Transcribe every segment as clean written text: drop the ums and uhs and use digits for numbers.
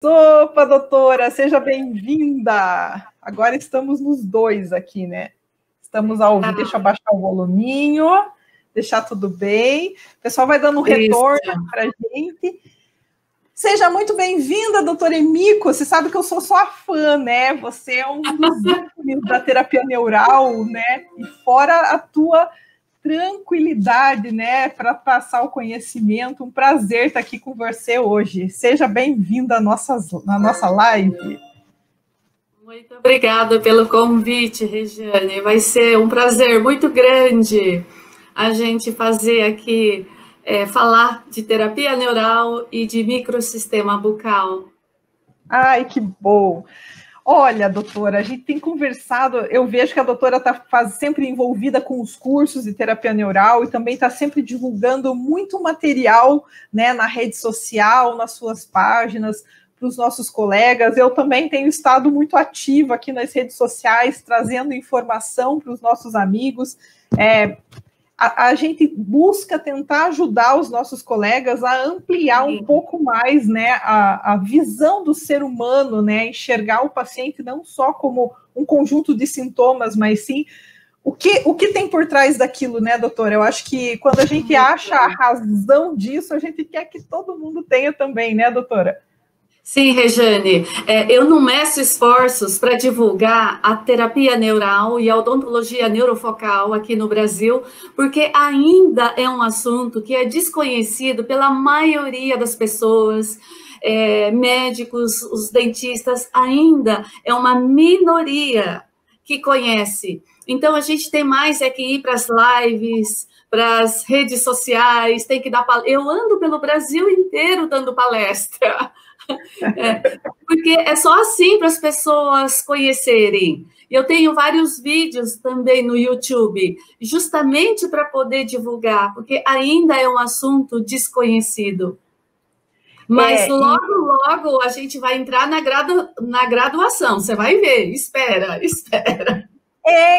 Opa, doutora, seja bem-vinda. Agora estamos nos dois aqui, né? Estamos ao vivo. Deixa eu abaixar o voluminho, deixar tudo bem. O pessoal vai dando um retorno para a gente. Seja muito bem-vinda, doutora Emiko. Você sabe que eu sou sua fã, né? Você é um dos ícones da terapia neural, né? E fora a tua tranquilidade, né, para passar o conhecimento. Um prazer estar aqui com você hoje. Seja bem-vinda na nossa live. Muito obrigada pelo convite, Regiane. Vai ser um prazer muito grande a gente fazer aqui, falar de terapia neural e de microsistema bucal. Ai, que bom! Olha, doutora, a gente tem conversado, eu vejo que a doutora está sempre envolvida com os cursos de terapia neural e também está sempre divulgando muito material, né, na rede social, nas suas páginas, para os nossos colegas. Eu também tenho estado muito ativa aqui nas redes sociais, trazendo informação para os nossos amigos. A gente busca tentar ajudar os nossos colegas a ampliar um pouco mais, né, a visão do ser humano, né, enxergar o paciente não só como um conjunto de sintomas, mas sim o que tem por trás daquilo, né, doutora? Eu acho que quando a gente acha a razão disso, a gente quer que todo mundo tenha também, né, doutora? Sim, Regiane, eu não meço esforços para divulgar a terapia neural e a odontologia neurofocal aqui no Brasil, porque ainda é um assunto que é desconhecido pela maioria das pessoas, médicos, os dentistas, ainda é uma minoria que conhece. Então, a gente tem mais que ir para as lives, para as redes sociais, tem que dar palestra. Eu ando pelo Brasil inteiro dando palestra. Porque é só assim para as pessoas conhecerem. Eu tenho vários vídeos também no YouTube, justamente para poder divulgar, porque ainda é um assunto desconhecido. Mas logo a gente vai entrar na graduação, você vai ver, espera.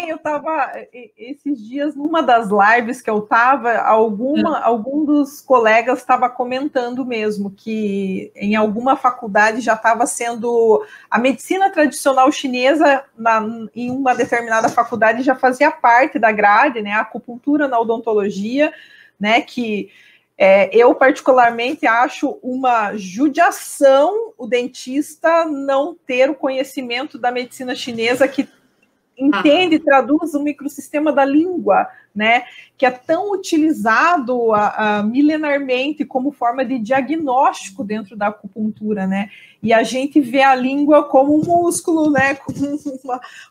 Eu estava, esses dias, numa das lives que eu estava, algum dos colegas estava comentando mesmo que em alguma faculdade já estava sendo, a medicina tradicional chinesa, em uma determinada faculdade, já fazia parte da grade, né, a acupuntura na odontologia, né, que eu particularmente acho uma judiação o dentista não ter o conhecimento da medicina chinesa que entende, traduz o microsistema da língua, né, que é tão utilizado milenarmente como forma de diagnóstico dentro da acupuntura, né, e a gente vê a língua como um músculo, né, como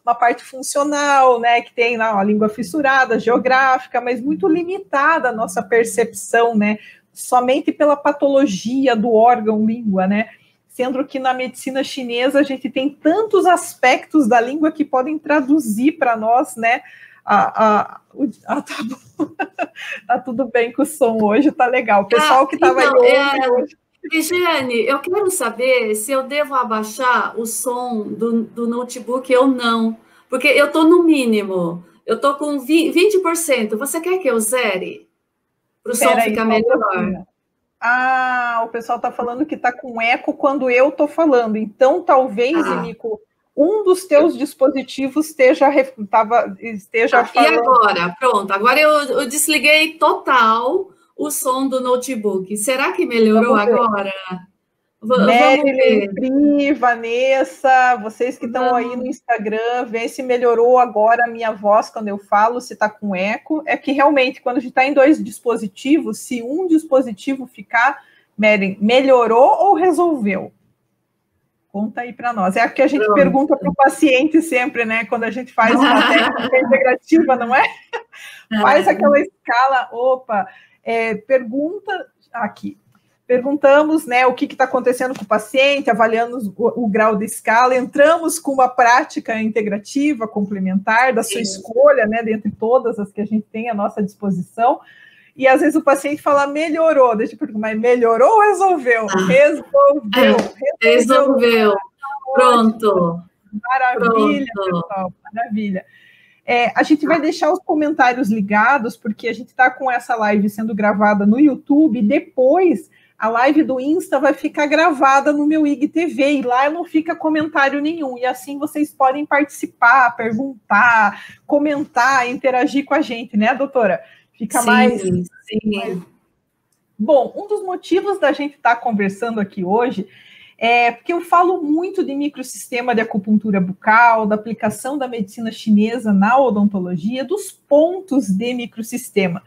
uma parte funcional, né, que tem a língua fissurada, geográfica, mas muito limitada a nossa percepção, né, somente pela patologia do órgão língua, né, sendo que na medicina chinesa a gente tem tantos aspectos da língua que podem traduzir para nós, né? Tá bom. Tá tudo bem com o som hoje, tá legal. O pessoal que estava então, aí hoje. Regiane, eu quero saber se eu devo abaixar o som do notebook ou não, porque eu estou no mínimo, eu estou com 20%. Você quer que eu zere? Para o som ficar melhor? O pessoal está falando que está com eco quando eu estou falando. Então, talvez, Emiko, um dos teus dispositivos esteja falando. E agora? Pronto, agora eu desliguei total o som do notebook. Será que melhorou agora? Marilyn, Pri, Vanessa, vocês que estão aí no Instagram, vê se melhorou agora a minha voz quando eu falo, se está com eco. É que realmente, quando a gente está em dois dispositivos, se um dispositivo ficar, Marilyn, melhorou ou resolveu? Conta aí para nós. É o que a gente pergunta para o paciente sempre, né? Quando a gente faz uma técnica integrativa, não é? Faz aquela escala, pergunta aqui. Perguntamos, né, o que está acontecendo com o paciente, avaliamos o grau de escala, entramos com uma prática integrativa, complementar, da sua escolha, né, dentre todas as que a gente tem à nossa disposição, e às vezes o paciente fala, melhorou, deixa eu perguntar, mas melhorou ou resolveu? Resolveu. Pronto. Maravilha, pessoal, maravilha. A gente vai deixar os comentários ligados, porque a gente está com essa live sendo gravada no YouTube, e depois a live do Insta vai ficar gravada no meu IGTV e lá não fica comentário nenhum. E assim vocês podem participar, perguntar, comentar, interagir com a gente, né, doutora? Fica mais... Bom, um dos motivos da gente estar conversando aqui hoje é porque eu falo muito de microsistema de acupuntura bucal, da aplicação da medicina chinesa na odontologia, dos pontos de microsistema.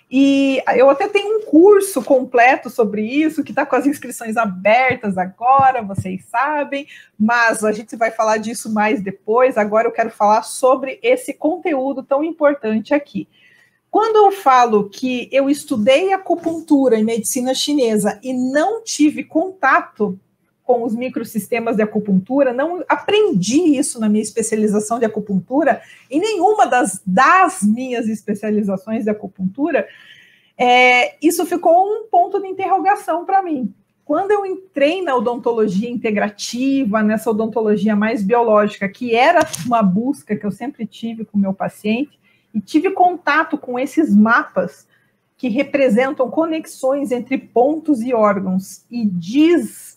E eu até tenho um curso completo sobre isso, que está com as inscrições abertas agora, vocês sabem, mas a gente vai falar disso mais depois. Agora eu quero falar sobre esse conteúdo tão importante aqui. Quando eu falo que eu estudei acupuntura e medicina chinesa e não tive contato com os microsistemas de acupuntura, não aprendi isso na minha especialização de acupuntura, em nenhuma das minhas especializações de acupuntura, isso ficou um ponto de interrogação para mim. Quando eu entrei na odontologia integrativa, nessa odontologia mais biológica, que era uma busca que eu sempre tive com o meu paciente, e tive contato com esses mapas que representam conexões entre pontos e órgãos, e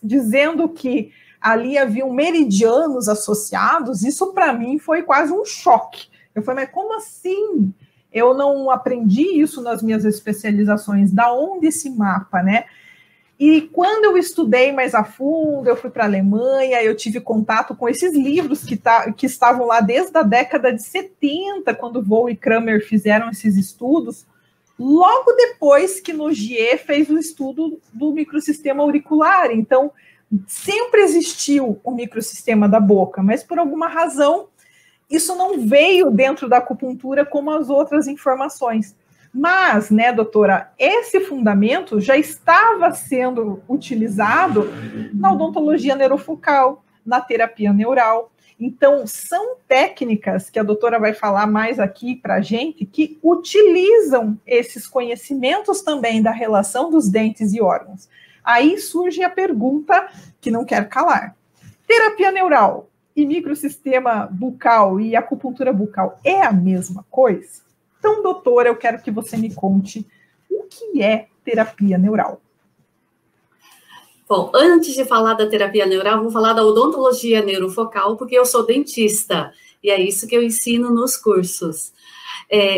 dizendo que ali haviam meridianos associados, isso para mim foi quase um choque. Eu falei, mas como assim? Eu não aprendi isso nas minhas especializações, da onde esse mapa, né? E quando eu estudei mais a fundo, eu fui para a Alemanha, eu tive contato com esses livros que estavam lá desde a década de 70, quando Voll e Kramer fizeram esses estudos, logo depois que Nogier fez o estudo do microsistema auricular. Então, sempre existiu o microsistema da boca, mas por alguma razão, isso não veio dentro da acupuntura como as outras informações. Mas, né, doutora, esse fundamento já estava sendo utilizado na odontologia neurofocal, na terapia neural. Então, são técnicas que a doutora vai falar mais aqui para a gente, que utilizam esses conhecimentos também da relação dos dentes e órgãos. Aí surge a pergunta que não quer calar. Terapia neural e microsistema bucal e acupuntura bucal é a mesma coisa? Então, doutora, eu quero que você me conte o que é terapia neural. Bom, antes de falar da terapia neural, vou falar da odontologia neurofocal, porque eu sou dentista, e é isso que eu ensino nos cursos.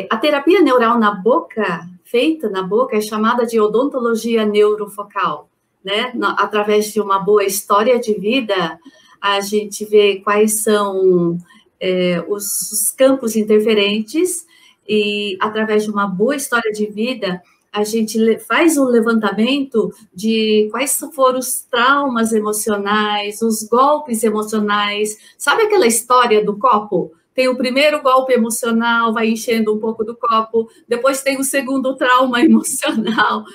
A terapia neural na boca, feita na boca, é chamada de odontologia neurofocal, né? Através de uma boa história de vida, a gente vê quais são os campos interferentes, e através de uma boa história de vida, a gente faz um levantamento de quais foram os traumas emocionais, os golpes emocionais. Sabe aquela história do copo? Tem o primeiro golpe emocional, vai enchendo um pouco do copo, depois tem o segundo trauma emocional,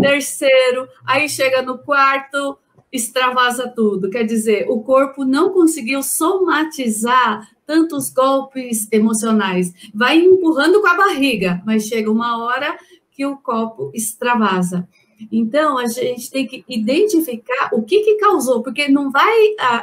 terceiro, aí chega no quarto, extravasa tudo. Quer dizer, o corpo não conseguiu somatizar tantos golpes emocionais. Vai empurrando com a barriga, mas chega uma hora que o copo extravasa. Então, a gente tem que identificar o que causou, porque não vai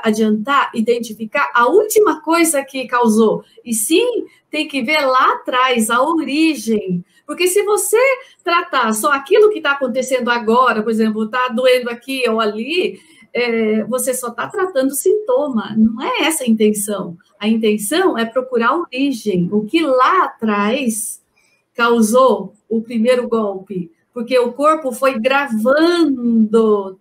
adiantar identificar a última coisa que causou, e sim tem que ver lá atrás a origem. Porque se você tratar só aquilo que está acontecendo agora, por exemplo, está doendo aqui ou ali, você só está tratando o sintoma, não é essa a intenção. A intenção é procurar a origem, o que lá atrás causou o primeiro golpe, porque o corpo foi gravando,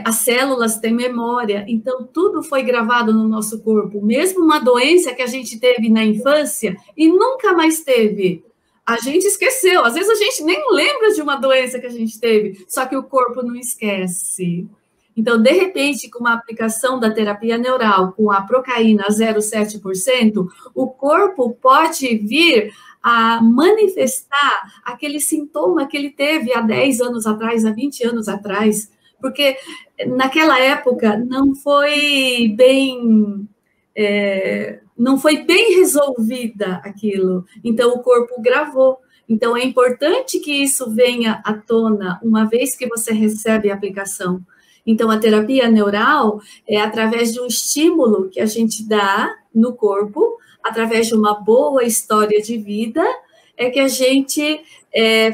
as células têm memória, então tudo foi gravado no nosso corpo, mesmo uma doença que a gente teve na infância e nunca mais teve. A gente esqueceu, às vezes a gente nem lembra de uma doença que a gente teve, só que o corpo não esquece. Então, de repente, com uma aplicação da terapia neural, com a procaína 0,7%, o corpo pode vir a manifestar aquele sintoma que ele teve há 10 anos atrás, há 20 anos atrás, porque naquela época não foi bem resolvida aquilo, então o corpo gravou. Então, é importante que isso venha à tona uma vez que você recebe a aplicação. Então, a terapia neural é através de um estímulo que a gente dá no corpo, através de uma boa história de vida, é que a gente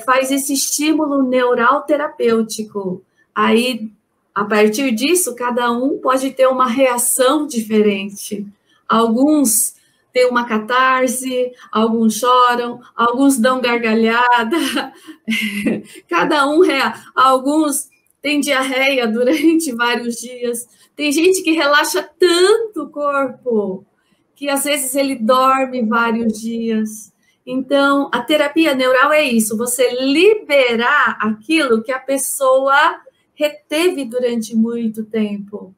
faz esse estímulo neural terapêutico. Aí, a partir disso, cada um pode ter uma reação diferente. Alguns têm uma catarse, alguns choram, alguns dão gargalhada, cada um alguns têm diarreia durante vários dias. Tem gente que relaxa tanto o corpo que às vezes ele dorme vários dias. Então, a terapia neural é isso, você liberar aquilo que a pessoa reteve durante muito tempo.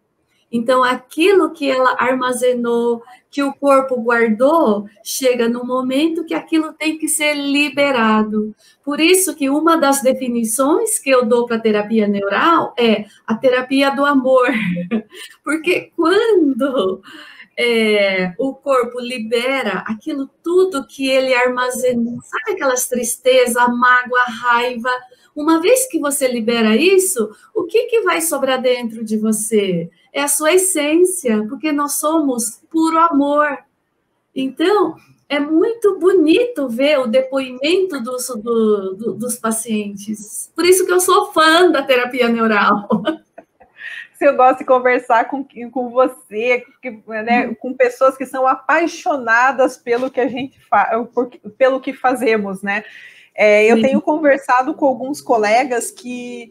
Então, aquilo que ela armazenou, que o corpo guardou, chega no momento que aquilo tem que ser liberado. Por isso que uma das definições que eu dou para a terapia neural é a terapia do amor. Porque quando o corpo libera aquilo tudo que ele armazenou, sabe aquelas tristezas, a mágoa, a raiva, uma vez que você libera isso, o que vai sobrar dentro de você? É a sua essência, porque nós somos puro amor. Então, é muito bonito ver o depoimento dos pacientes. Por isso que eu sou fã da terapia neural. Eu gosto de conversar com você, né, com pessoas que são apaixonadas pelo que a gente faz, pelo que fazemos, né? Eu tenho conversado com alguns colegas que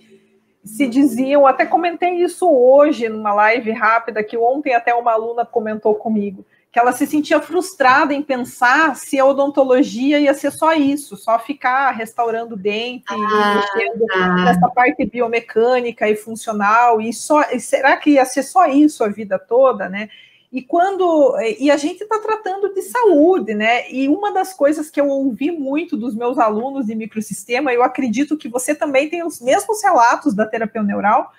se diziam, até comentei isso hoje numa live rápida, que ontem até uma aluna comentou comigo, que ela se sentia frustrada em pensar se a odontologia ia ser só isso, só ficar restaurando dente, mexendo nessa parte biomecânica e funcional, e será que ia ser só isso a vida toda, né? E a gente está tratando de saúde, né? E uma das coisas que eu ouvi muito dos meus alunos de microsistema, eu acredito que você também tem os mesmos relatos da terapia neural,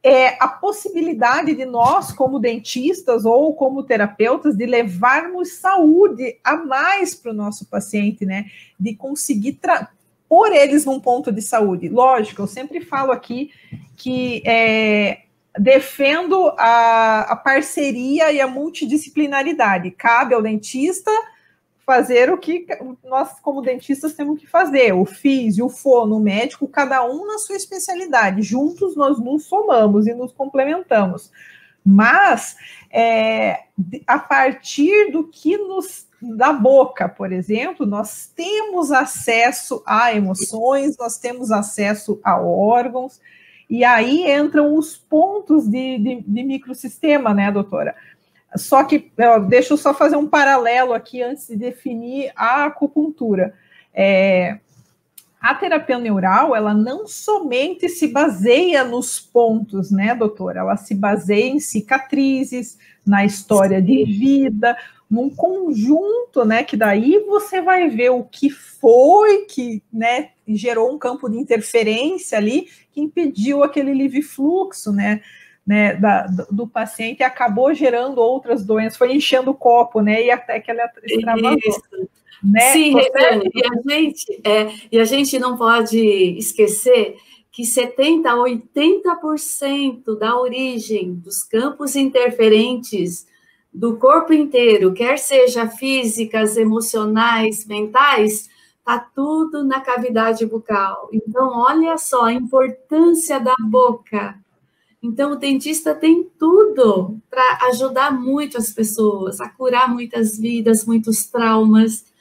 é a possibilidade de nós, como dentistas ou como terapeutas, de levarmos saúde a mais para o nosso paciente, né? De conseguir pôr eles num ponto de saúde. Lógico, eu sempre falo aqui que defendo a parceria e a multidisciplinaridade. Cabe ao dentista fazer o que nós, como dentistas, temos que fazer. O físio, o fono, o médico, cada um na sua especialidade. Juntos nós nos somamos e nos complementamos. Mas, a partir do que da boca, por exemplo, nós temos acesso a emoções, nós temos acesso a órgãos, e aí entram os pontos de microsistema, né, doutora? Só que, deixa eu só fazer um paralelo aqui antes de definir a acupuntura. A terapia neural, ela não somente se baseia nos pontos, né, doutora? Ela se baseia em cicatrizes, na história de vida, num conjunto, né, que daí você vai ver o que foi que, né, gerou um campo de interferência ali que impediu aquele livre fluxo, né, do paciente e acabou gerando outras doenças, foi enchendo o copo, né, e até que ela extravasou. Né? Sim, Rejane, e a gente não pode esquecer que 70% a 80% da origem dos campos interferentes do corpo inteiro, quer seja físicas, emocionais, mentais, está tudo na cavidade bucal. Então, olha só a importância da boca. Então, o dentista tem tudo para ajudar muito as pessoas, a curar muitas vidas, muitos traumas.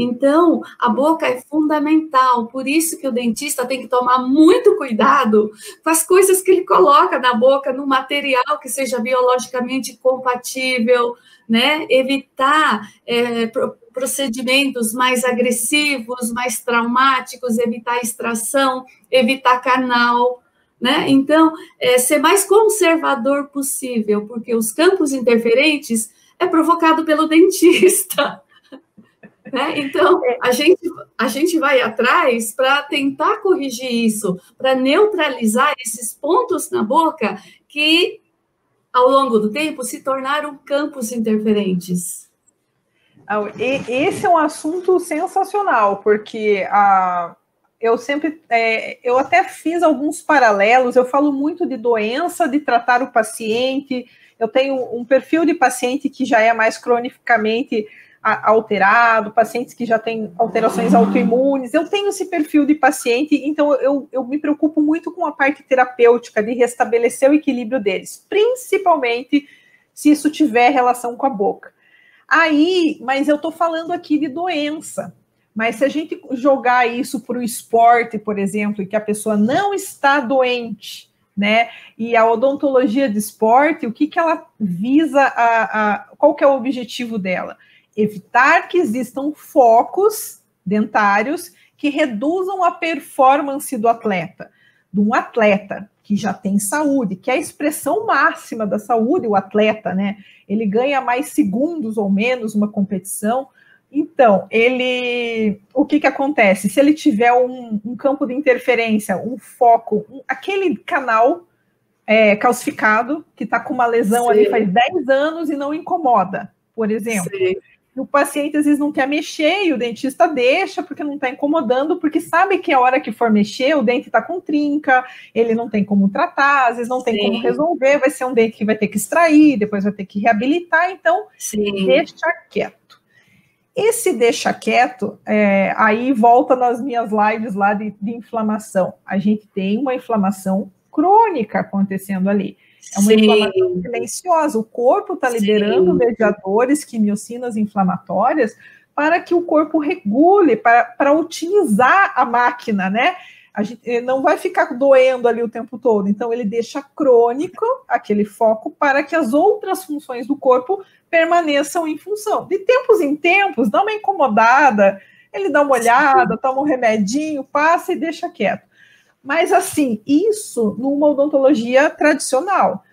Então, a boca é fundamental, por isso que o dentista tem que tomar muito cuidado com as coisas que ele coloca na boca, no material que seja biologicamente compatível, né? Evitar procedimentos mais agressivos, mais traumáticos, evitar extração, evitar canal, né? Então, ser mais conservador possível, porque os campos interferentes é provocado pelo dentista. Né? Então, a gente vai atrás para tentar corrigir isso, para neutralizar esses pontos na boca que, ao longo do tempo, se tornaram campos interferentes. Esse é um assunto sensacional, porque eu até fiz alguns paralelos, eu falo muito de doença, de tratar o paciente, eu tenho um perfil de paciente que já é mais cronicamente alterado, pacientes que já têm alterações autoimunes. Eu tenho esse perfil de paciente, então eu me preocupo muito com a parte terapêutica, de restabelecer o equilíbrio deles, principalmente se isso tiver relação com a boca. Aí, mas eu estou falando aqui de doença. Mas se a gente jogar isso para o esporte, por exemplo, e que a pessoa não está doente, né? E a odontologia de esporte, o que ela visa, qual que é o objetivo dela? Evitar que existam focos dentários que reduzam a performance do atleta. De um atleta que já tem saúde, que é a expressão máxima da saúde, o atleta, né? Ele ganha mais segundos ou menos uma competição. Então, o que acontece? Se ele tiver um campo de interferência, um foco, aquele canal calcificado, que está com uma lesão Sim. ali faz 10 anos e não incomoda, por exemplo. Sim. O paciente às vezes não quer mexer e o dentista deixa porque não está incomodando, porque sabe que a hora que for mexer, o dente está com trinca, ele não tem como tratar, às vezes não tem Sim. como resolver, vai ser um dente que vai ter que extrair, depois vai ter que reabilitar, então Sim. deixa quieto. Esse deixa quieto, aí volta nas minhas lives lá de inflamação. A gente tem uma inflamação crônica acontecendo ali. É uma Sim. inflamação silenciosa. O corpo está liberando mediadores, quimiocinas inflamatórias, para que o corpo regule, para otimizar a máquina, né? A gente não vai ficar doendo ali o tempo todo. Então, ele deixa crônico aquele foco para que as outras funções do corpo permaneçam em função. De tempos em tempos, dá uma incomodada, ele dá uma olhada, toma um remedinho, passa e deixa quieto. Mas, assim, isso numa odontologia tradicional.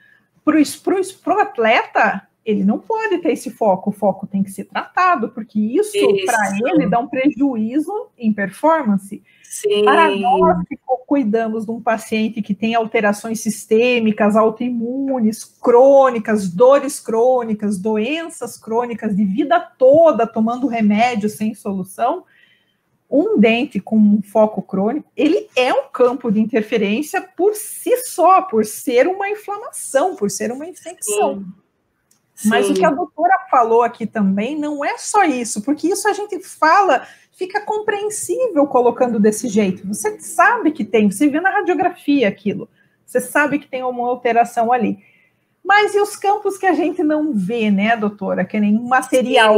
Para o atleta, ele não pode ter esse foco. O foco tem que ser tratado, porque isso para ele, dá um prejuízo em performance. Sim. Para nós que cuidamos de um paciente que tem alterações sistêmicas, autoimunes, crônicas, dores crônicas, doenças crônicas de vida toda, tomando remédio sem solução, um dente com um foco crônico, ele é um campo de interferência por si só, por ser uma inflamação, por ser uma infecção. Sim. Mas o que a doutora falou aqui também não é só isso, porque isso a gente fala, fica compreensível colocando desse jeito. Você sabe que tem, você vê na radiografia aquilo, você sabe que tem uma alteração ali. Mas e os campos que a gente não vê, né, doutora? Que nem material.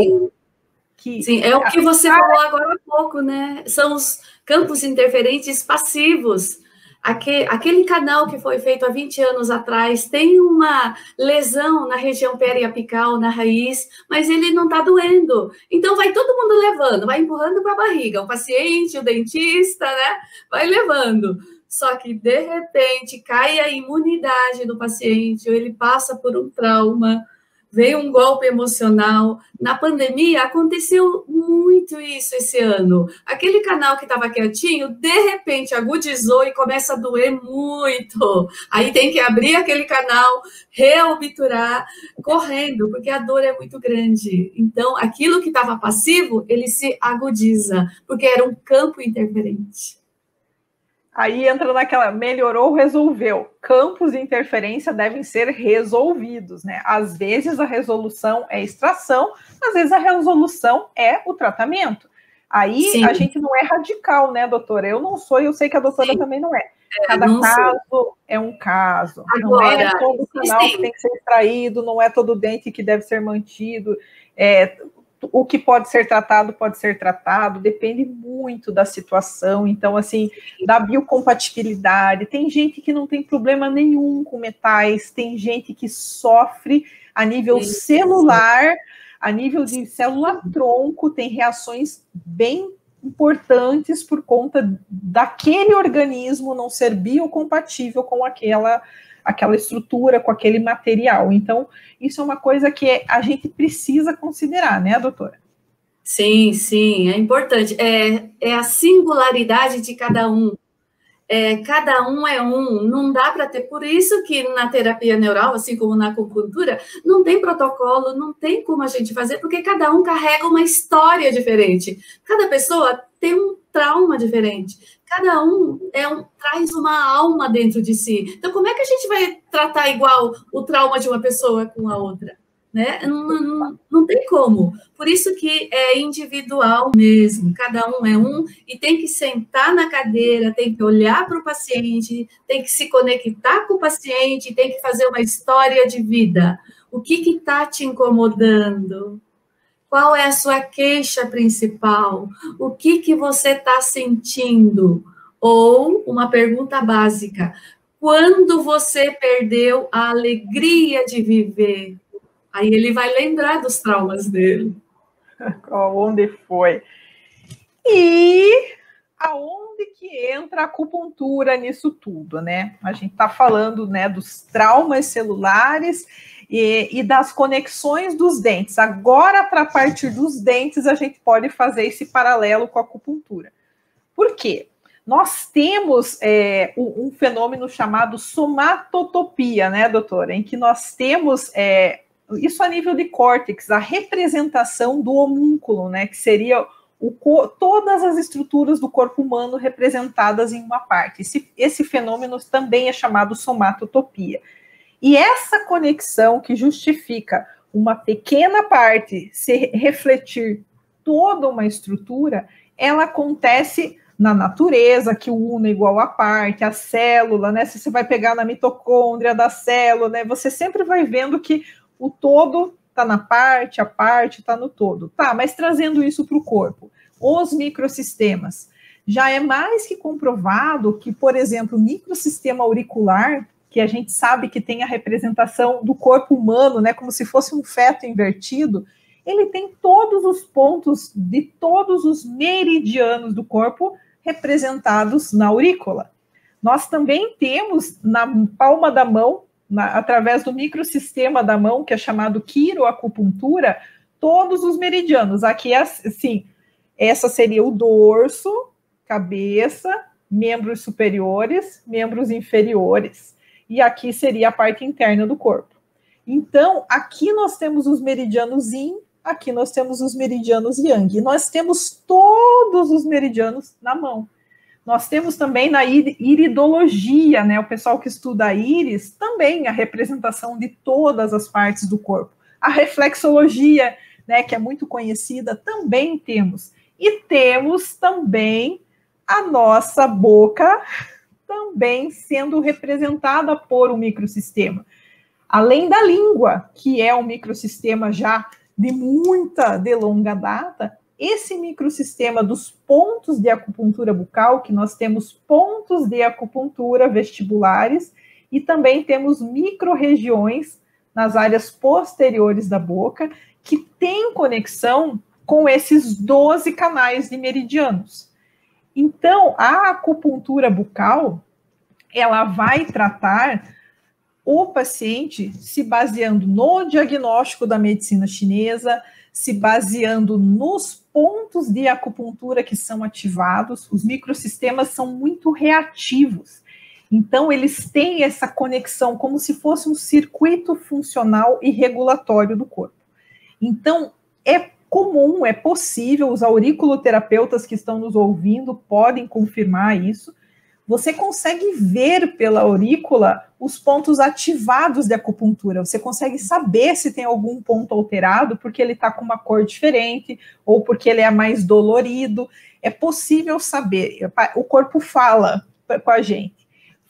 Sim, é o que você falou agora há pouco, né? São os campos interferentes passivos. Aquele canal que foi feito há 20 anos atrás tem uma lesão na região periapical, na raiz, mas ele não está doendo. Então, vai todo mundo levando, vai empurrando para a barriga. O paciente, o dentista, né? Vai levando. Só que, de repente, cai a imunidade do paciente, ou ele passa por um trauma, veio um golpe emocional. Na pandemia, aconteceu muito isso esse ano. Aquele canal que estava quietinho, de repente, agudizou e começa a doer muito. Aí tem que abrir aquele canal, reobturar, correndo, porque a dor é muito grande. Então, aquilo que estava passivo, ele se agudiza, porque era um campo interferente. Aí entra naquela, melhorou, resolveu. Campos de interferência devem ser resolvidos, né? Às vezes a resolução é extração, às vezes a resolução é o tratamento. Aí Sim. a gente não é radical, né, doutora? Eu não sou e eu sei que a doutora Sim. também não é. Cada caso é um caso. Agora, não é todo canal que tem que ser extraído, não é todo dente que deve ser mantido. O que pode ser tratado, depende muito da situação, então, assim, da biocompatibilidade, tem gente que não tem problema nenhum com metais, tem gente que sofre a nível celular, a nível de célula-tronco, tem reações bem importantes por conta daquele organismo não ser biocompatível com aquela estrutura, com aquele material. Então, isso é uma coisa que a gente precisa considerar, né, doutora? Sim, sim, é importante. É a singularidade de cada um. Cada um é um, não dá para ter. Por isso que na terapia neural, assim como na acupuntura, não tem protocolo, não tem como a gente fazer, porque cada um carrega uma história diferente. Cada pessoa tem um trauma diferente. Cada um traz uma alma dentro de si. Então, como é que a gente vai tratar igual o trauma de uma pessoa com a outra? né? Não tem como. Por isso que é individual mesmo, cada um é um, e tem que sentar na cadeira, tem que olhar para o paciente, tem que se conectar com o paciente, tem que fazer uma história de vida. O que está te incomodando? Qual é a sua queixa principal? O que você está sentindo? Ou uma pergunta básica: quando você perdeu a alegria de viver? Aí ele vai lembrar dos traumas dele. Onde foi? E aonde que entra a acupuntura nisso tudo, né? A gente está falando, né, dos traumas celulares e das conexões dos dentes. Agora, para partir dos dentes, a gente pode fazer esse paralelo com a acupuntura. Por quê? Nós temos um fenômeno chamado somatotopia, né, doutora? Em que nós temos isso a nível de córtex, a representação do homúnculo, né? Que seria todas as estruturas do corpo humano representadas em uma parte. Esse fenômeno também é chamado somatotopia. E essa conexão que justifica uma pequena parte se refletir toda uma estrutura, ela acontece na natureza, que o uno é igual à parte, a célula, né? Se você vai pegar na mitocôndria da célula, né? Você sempre vai vendo que o todo está na parte, a parte está no todo. Tá, mas trazendo isso para o corpo, os microsistemas. Já é mais que comprovado que, por exemplo, o microsistema auricular, que a gente sabe que tem a representação do corpo humano, né, como se fosse um feto invertido, ele tem todos os pontos de todos os meridianos do corpo representados na aurícula. Nós também temos na palma da mão, através do microsistema da mão, que é chamado quiroacupuntura, todos os meridianos. Aqui, assim, essa seria o dorso, cabeça, membros superiores, membros inferiores. E aqui seria a parte interna do corpo. Então, aqui nós temos os meridianos yin, aqui nós temos os meridianos yang. E nós temos todos os meridianos na mão. Nós temos também na iridologia, né? O pessoal que estuda a íris, também a representação de todas as partes do corpo. A reflexologia, né, que é muito conhecida, também temos. E temos também a nossa boca também sendo representada por um microsistema. Além da língua, que é um microsistema já de longa data, esse microsistema dos pontos de acupuntura bucal, que nós temos pontos de acupuntura vestibulares e também temos micro-regiões nas áreas posteriores da boca, que tem conexão com esses 12 canais de meridianos. Então, a acupuntura bucal, ela vai tratar o paciente se baseando no diagnóstico da medicina chinesa, se baseando nos pontos de acupuntura que são ativados. Os microsistemas são muito reativos. Então, eles têm essa conexão como se fosse um circuito funcional e regulatório do corpo. Então, é comum, é possível, os auriculoterapeutas que estão nos ouvindo podem confirmar isso. Você consegue ver pela aurícula os pontos ativados de acupuntura. Você consegue saber se tem algum ponto alterado, porque ele está com uma cor diferente, ou porque ele é mais dolorido. É possível saber. O corpo fala com a gente.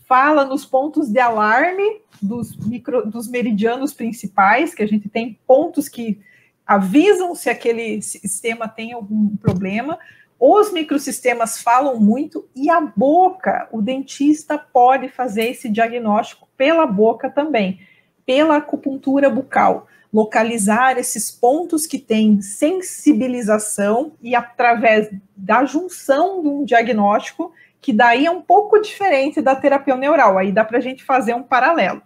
Fala nos pontos de alarme dos meridianos principais, que a gente tem pontos que avisam se aquele sistema tem algum problema. Os microsistemas falam muito e a boca, o dentista pode fazer esse diagnóstico pela boca também, pela acupuntura bucal, localizar esses pontos que têm sensibilização e através da junção de um diagnóstico, que daí é um pouco diferente da terapia neural, aí dá para a gente fazer um paralelo.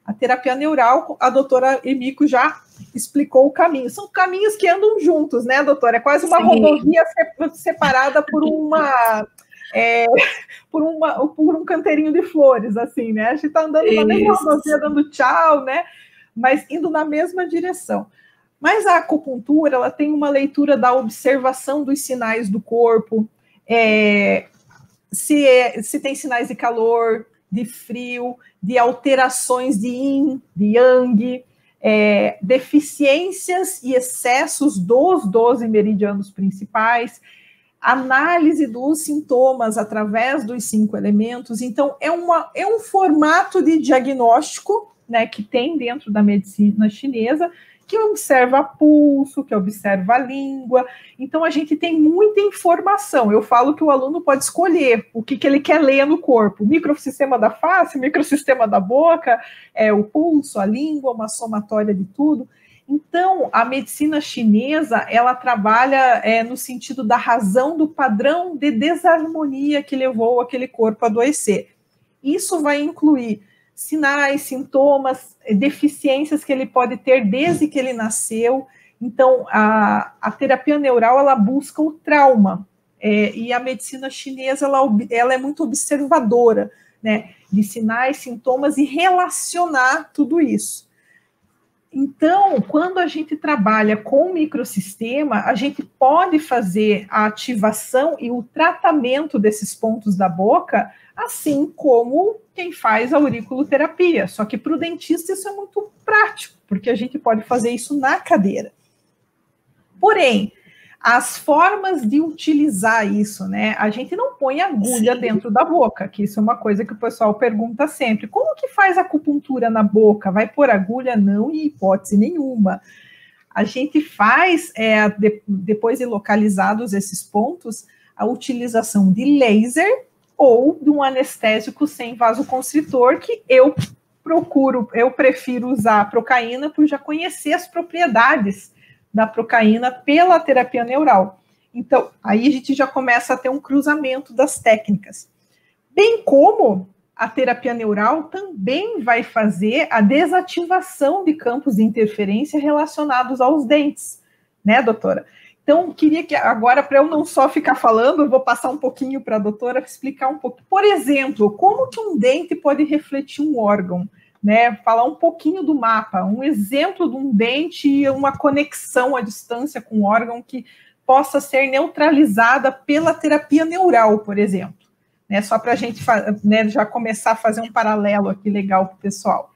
A terapia neural, a doutora Emiko já explicou o caminho. São caminhos que andam juntos, né, doutora? É quase uma rodovia separada por um canteirinho de flores, assim, né? A gente está andando na mesma rodovia, dando tchau, né? Mas indo na mesma direção. Mas a acupuntura, ela tem uma leitura da observação dos sinais do corpo, se tem sinais de calor, de frio, de alterações de yin, de yang, deficiências e excessos dos 12 meridianos principais, análise dos sintomas através dos 5 elementos. Então, é um formato de diagnóstico, né, que tem dentro da medicina chinesa, que observa pulso, que observa a língua. Então, a gente tem muita informação. Eu falo que o aluno pode escolher o que ele quer ler no corpo. O microsistema da face, o microsistema da boca, o pulso, a língua, uma somatória de tudo. Então, a medicina chinesa, ela trabalha no sentido da razão do padrão de desarmonia que levou aquele corpo a adoecer. Isso vai incluir sinais, sintomas, deficiências que ele pode ter desde que ele nasceu. Então, a terapia neural, ela busca o trauma, e a medicina chinesa, ela é muito observadora, né, de sinais, sintomas e relacionar tudo isso. Então, quando a gente trabalha com microsistema, a gente pode fazer a ativação e o tratamento desses pontos da boca, assim como quem faz a auriculoterapia. Só que para o dentista isso é muito prático, porque a gente pode fazer isso na cadeira. Porém, as formas de utilizar isso, né? A gente não põe agulha dentro da boca, que isso é uma coisa que o pessoal pergunta sempre. Como que faz acupuntura na boca? Vai pôr agulha? Não, em hipótese nenhuma. A gente faz, depois de localizados esses pontos, a utilização de laser ou de um anestésico sem vasoconstritor, que eu prefiro usar a procaína por já conhecer as propriedades da procaína pela terapia neural. Então, aí a gente já começa a ter um cruzamento das técnicas. Bem como a terapia neural também vai fazer a desativação de campos de interferência relacionados aos dentes, né, doutora? Então, queria que agora, para eu não só ficar falando, eu vou passar um pouquinho para a doutora explicar um pouco. Por exemplo, como que um dente pode refletir um órgão? Né, falar um pouquinho do mapa, um exemplo de um dente e uma conexão à distância com o órgão que possa ser neutralizada pela terapia neural, por exemplo. Né, só para a gente já começar a fazer um paralelo aqui legal para o pessoal.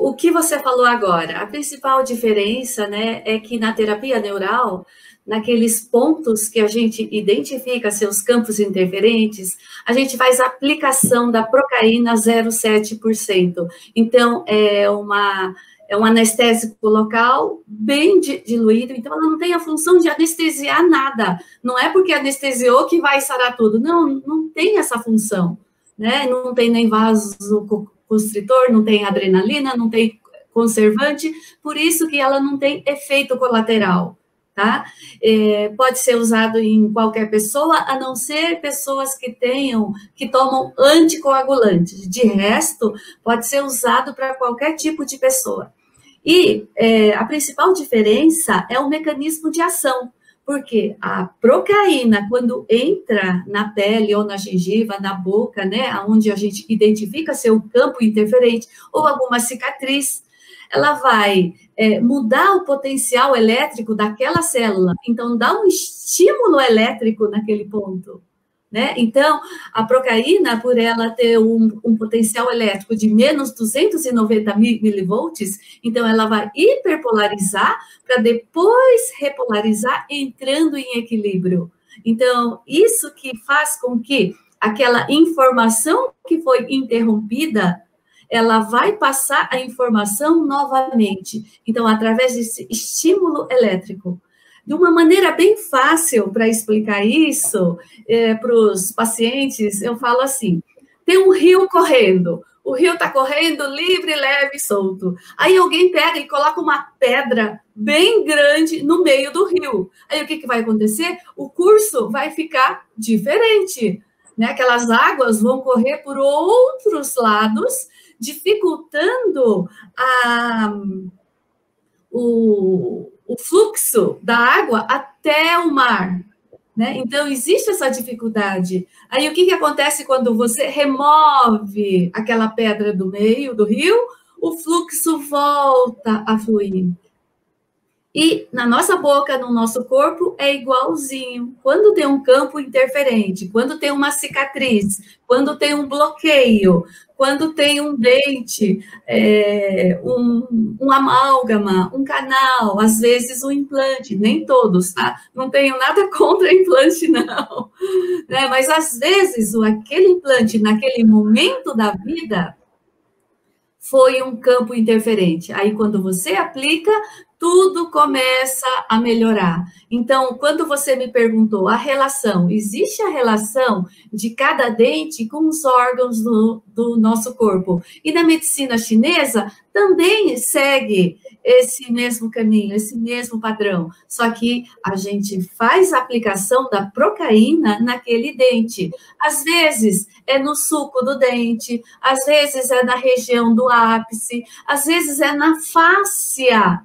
O que você falou agora. A principal diferença, né, é que na terapia neural, naqueles pontos que a gente identifica seus campos interferentes, a gente faz a aplicação da procaína 0,7%. Então, é um anestésico local bem diluído, então ela não tem a função de anestesiar nada. Não é porque anestesiou que vai sarar tudo. Não tem essa função, né? Não tem nem vasoconstritor, não tem adrenalina, não tem conservante, por isso que ela não tem efeito colateral. Tá? Pode ser usado em qualquer pessoa, a não ser pessoas que tomam anticoagulantes. De resto, pode ser usado para qualquer tipo de pessoa. E a principal diferença é o mecanismo de ação, porque a procaína, quando entra na pele ou na gengiva, na boca, né, onde a gente identifica seu campo interferente ou alguma cicatriz, ela vai mudar o potencial elétrico daquela célula, então dá um estímulo elétrico naquele ponto, né? Então, a procaína, por ela ter um potencial elétrico de menos 290 milivolts, então ela vai hiperpolarizar para depois repolarizar, entrando em equilíbrio. Então, isso que faz com que aquela informação que foi interrompida, ela vai passar a informação novamente. Então, através desse estímulo elétrico. De uma maneira bem fácil para explicar isso para os pacientes, eu falo assim, tem um rio correndo, o rio está correndo livre, leve, solto. Aí alguém pega e coloca uma pedra bem grande no meio do rio. Aí o que vai acontecer? O curso vai ficar diferente, né? Aquelas águas vão correr por outros lados, dificultando o fluxo da água até o mar, né? Então, existe essa dificuldade. Aí, o que acontece quando você remove aquela pedra do meio do rio? O fluxo volta a fluir. E na nossa boca, no nosso corpo, é igualzinho. Quando tem um campo interferente, quando tem uma cicatriz, quando tem um bloqueio, quando tem um dente, um amálgama, um canal, às vezes um implante, nem todos, tá? Não tenho nada contra implante, não. Né? Mas às vezes, aquele implante, naquele momento da vida, foi um campo interferente. Aí, quando você aplica, tudo começa a melhorar. Então, quando você me perguntou a relação, existe a relação de cada dente com os órgãos do nosso corpo. E na medicina chinesa também segue esse mesmo caminho, esse mesmo padrão. Só que a gente faz a aplicação da procaína naquele dente. Às vezes é no suco do dente, às vezes é na região do ápice, às vezes é na fáscia,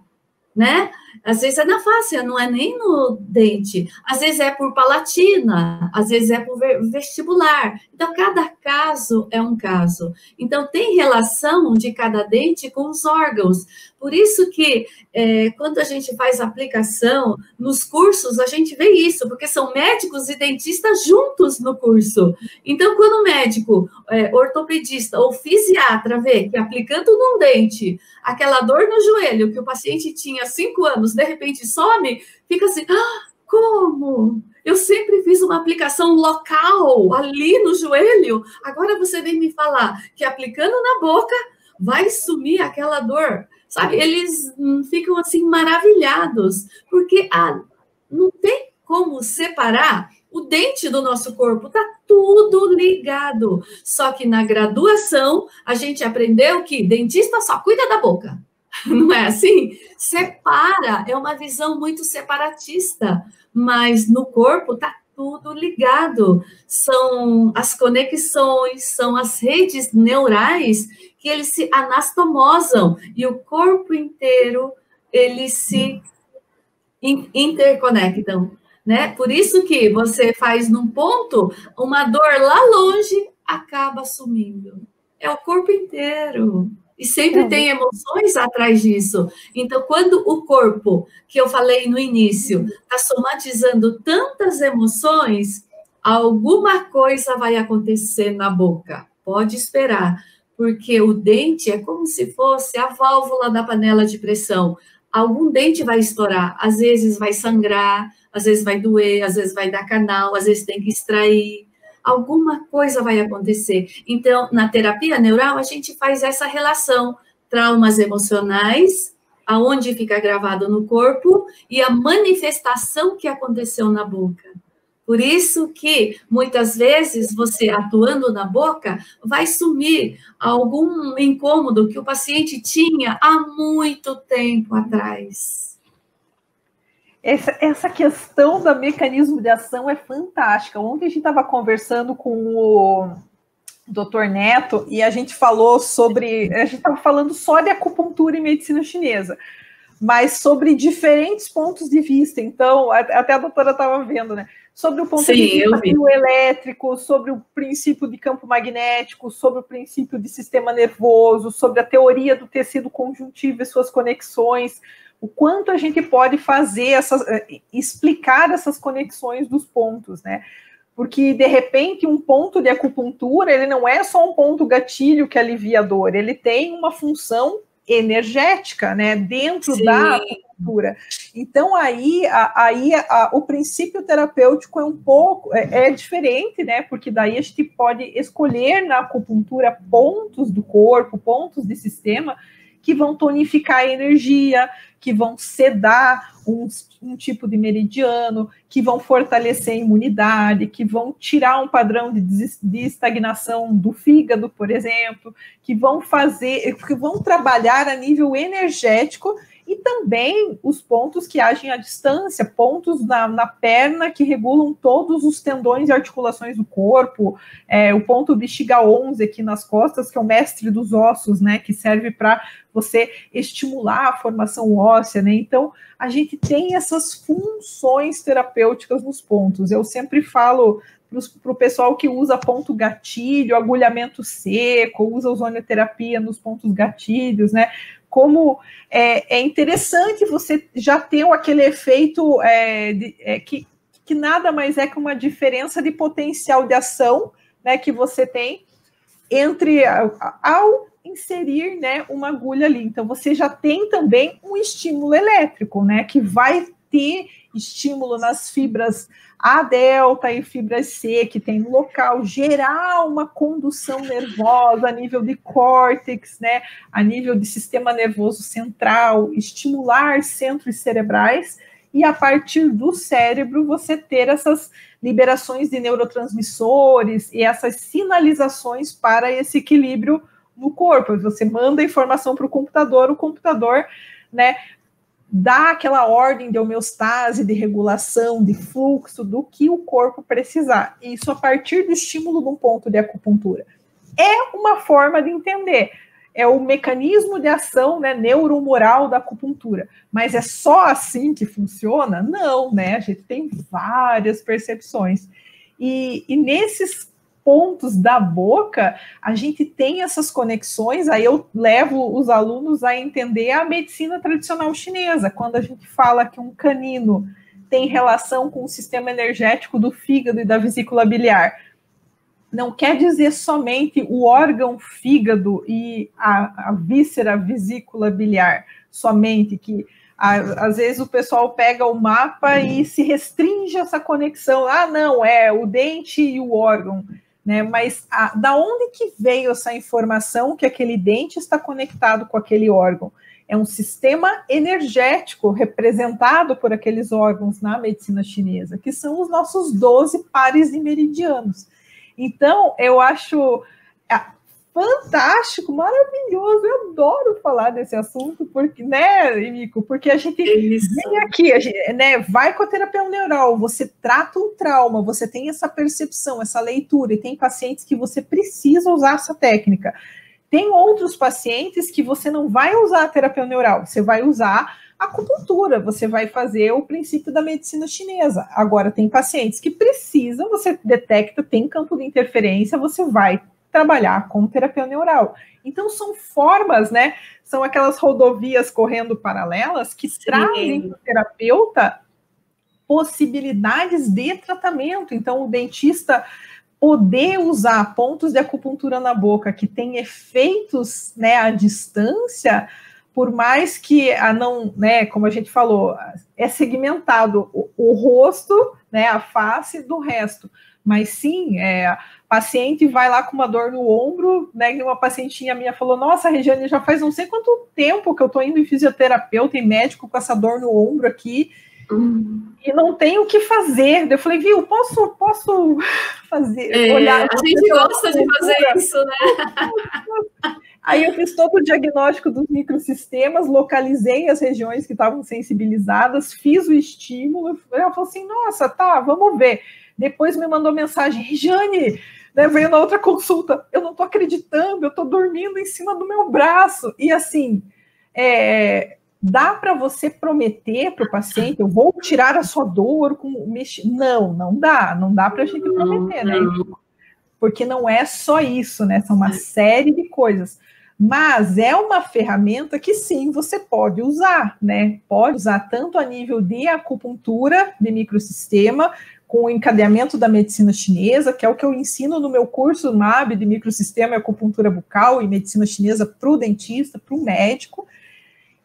né? Às vezes é na fáscia, não é nem no dente. Às vezes é por palatina, às vezes é por vestibular. Então, cada caso é um caso. Então, tem relação de cada dente com os órgãos. Por isso que, quando a gente faz aplicação, nos cursos, a gente vê isso, porque são médicos e dentistas juntos no curso. Então, quando o médico, ortopedista ou fisiatra vê que aplicando num dente, aquela dor no joelho que o paciente tinha há 5 anos, de repente some, fica assim, como? Eu sempre fiz uma aplicação local, ali no joelho, agora você vem me falar que aplicando na boca vai sumir aquela dor. Sabe, eles ficam assim maravilhados, porque não tem como separar o dente do nosso corpo, tá tudo ligado. Só que na graduação a gente aprendeu que dentista só cuida da boca. Não é assim? Separa, é uma visão muito separatista, mas no corpo tá tudo ligado. São as conexões, são as redes neurais que eles se anastomosam e o corpo inteiro eles se interconectam, né? Por isso que você faz num ponto, uma dor lá longe acaba sumindo. É o corpo inteiro. E sempre tem emoções atrás disso. Então, quando o corpo, que eu falei no início, está somatizando tantas emoções, alguma coisa vai acontecer na boca. Pode esperar, porque o dente é como se fosse a válvula da panela de pressão. Algum dente vai estourar, às vezes vai sangrar, às vezes vai doer, às vezes vai dar canal, às vezes tem que extrair. Alguma coisa vai acontecer. Então, na terapia neural, a gente faz essa relação, traumas emocionais, aonde fica gravado no corpo, e a manifestação que aconteceu na boca. Por isso que, muitas vezes, você atuando na boca, vai sumir algum incômodo que o paciente tinha há muito tempo atrás. Essa questão do mecanismo de ação é fantástica. Ontem a gente estava conversando com o Dr. Neto e a gente falou sobre... A gente estava falando só de acupuntura e medicina chinesa, mas sobre diferentes pontos de vista. Então, até a doutora estava vendo, né? Sobre o ponto de vista bioelétrico, sobre o princípio de campo magnético, sobre o princípio de sistema nervoso, sobre a teoria do tecido conjuntivo e suas conexões, o quanto a gente pode fazer explicar essas conexões dos pontos, né? Porque, de repente, um ponto de acupuntura, ele não é só um ponto gatilho que alivia a dor, ele tem uma função energética, né, dentro da acupuntura. Então, aí o princípio terapêutico é um pouco, diferente, né, porque daí a gente pode escolher na acupuntura pontos do corpo, pontos de sistema, que vão tonificar a energia, que vão sedar um tipo de meridiano, que vão fortalecer a imunidade, que vão tirar um padrão de estagnação do fígado, por exemplo, que vão trabalhar a nível energético, e também os pontos que agem à distância, pontos na perna que regulam todos os tendões e articulações do corpo, o ponto bexiga 11 aqui nas costas, que é o mestre dos ossos, né, que serve para você estimular a formação óssea, né? Então, a gente tem essas funções terapêuticas nos pontos. Eu sempre falo para o pessoal que usa ponto gatilho, agulhamento seco, usa ozonioterapia nos pontos gatilhos, né? como é interessante você já ter aquele efeito que nada mais é que uma diferença de potencial de ação, né, que você tem entre ao inserir, né, uma agulha ali. Então, você já tem também um estímulo elétrico, né, que vai ter estímulo nas fibras A delta e fibras C, que tem no local, gerar uma condução nervosa a nível de córtex, né, a nível de sistema nervoso central, estimular centros cerebrais, e a partir do cérebro você ter essas liberações de neurotransmissores e essas sinalizações para esse equilíbrio no corpo. Você manda a informação para o computador, né, dá aquela ordem de homeostase, de regulação, de fluxo, do que o corpo precisar. Isso a partir do estímulo de um ponto de acupuntura. É uma forma de entender. É o mecanismo de ação, né, neuromoral da acupuntura. Mas é só assim que funciona? Não, né? A gente tem várias percepções. E nesses pontos da boca, a gente tem essas conexões, aí eu levo os alunos a entender a medicina tradicional chinesa, quando a gente fala que um canino tem relação com o sistema energético do fígado e da vesícula biliar. Não quer dizer somente o órgão fígado e a víscera vesícula biliar, somente que às vezes o pessoal pega o mapa e se restringe essa conexão. Não, é o dente e o órgão, né? Mas da onde que veio essa informação que aquele dente está conectado com aquele órgão? É um sistema energético representado por aqueles órgãos na medicina chinesa, que são os nossos 12 pares de meridianos. Então, eu acho fantástico, maravilhoso, eu adoro falar desse assunto, porque, né, Mico, porque a gente vem aqui, né, vai com a terapia neural, você trata um trauma, você tem essa percepção, essa leitura, e tem pacientes que você precisa usar essa técnica. Tem outros pacientes que você não vai usar a terapia neural, você vai usar a acupuntura, você vai fazer o princípio da medicina chinesa. Agora, tem pacientes que precisam, você detecta, tem campo de interferência, você vai trabalhar com terapia neural. Então, são formas, né? São aquelas rodovias correndo paralelas que trazem para o terapeuta possibilidades de tratamento. Então, o dentista poder usar pontos de acupuntura na boca que tem efeitos, né, à distância, por mais que não, né, como a gente falou, é segmentado o rosto, né, a face do resto. Mas sim, paciente vai lá com uma dor no ombro, né, e uma pacientinha minha falou, nossa, Regiane, já faz não sei quanto tempo que eu tô indo em fisioterapeuta e médico com essa dor no ombro aqui, e não tenho o que fazer. Eu falei, viu, posso fazer, olhar... A gente gosta de fazer isso, né? Aí eu fiz todo o diagnóstico dos microsistemas, localizei as regiões que estavam sensibilizadas, fiz o estímulo, ela falou assim, nossa, tá, vamos ver. Depois me mandou mensagem, Regiane, né, veio na outra consulta, eu não tô acreditando, eu tô dormindo em cima do meu braço. E assim, dá para você prometer para o paciente, eu vou tirar a sua dor com mexer. Não dá para a gente prometer, né? Porque não é só isso, né? São uma série de coisas. Mas é uma ferramenta que sim, você pode usar, né? Pode usar tanto a nível de acupuntura, de microsistema, com o encadeamento da medicina chinesa, que é o que eu ensino no meu curso MAB de microsistema e acupuntura bucal e medicina chinesa para o dentista, para o médico,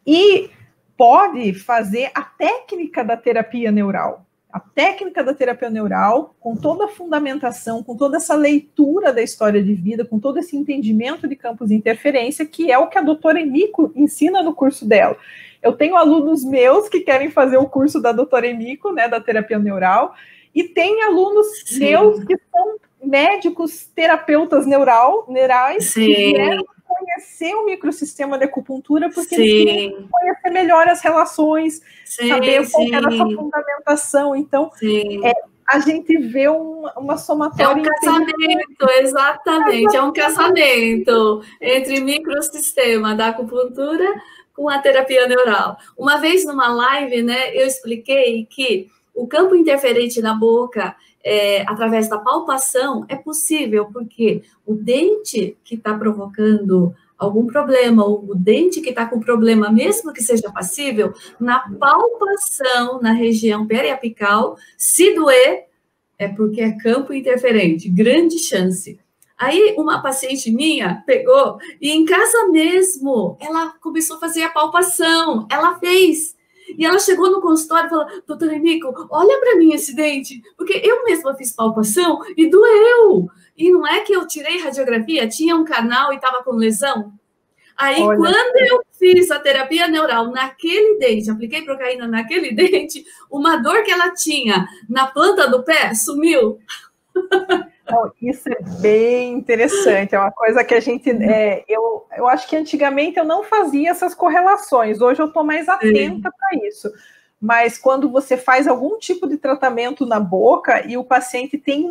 e pode fazer a técnica da terapia neural. A técnica da terapia neural, com toda a fundamentação, com toda essa leitura da história de vida, com todo esse entendimento de campos de interferência, que é o que a doutora Emiko ensina no curso dela. Eu tenho alunos meus que querem fazer o curso da doutora Emiko, né, da terapia neural, e tem alunos meus que são médicos, terapeutas neurais, que vieram conhecer o microsistema de acupuntura, porque eles queriam conhecer melhor as relações, saber qual era a sua fundamentação. Então, a gente vê uma somatória... É um casamento, exatamente, é um casamento entre microsistema da acupuntura com a terapia neural. Uma vez numa live, né, eu expliquei que o campo interferente na boca, através da palpação, é possível, porque o dente que está provocando algum problema, ou o dente que está com problema, mesmo que seja passível, na palpação na região periapical, se doer, é porque é campo interferente, grande chance. Aí uma paciente minha pegou e em casa mesmo, ela começou a fazer a palpação, ela fez. E ela chegou no consultório e falou, doutora Emiko, olha para mim esse dente, porque eu mesma fiz palpação e doeu. E não é que eu tirei radiografia, tinha um canal e estava com lesão. Aí, olha, quando eu fiz a terapia neural naquele dente, apliquei procaína naquele dente, uma dor que ela tinha na planta do pé sumiu. Isso é bem interessante, é uma coisa que a gente, eu acho que antigamente eu não fazia essas correlações, hoje eu estou mais atenta para isso, mas quando você faz algum tipo de tratamento na boca e o paciente tem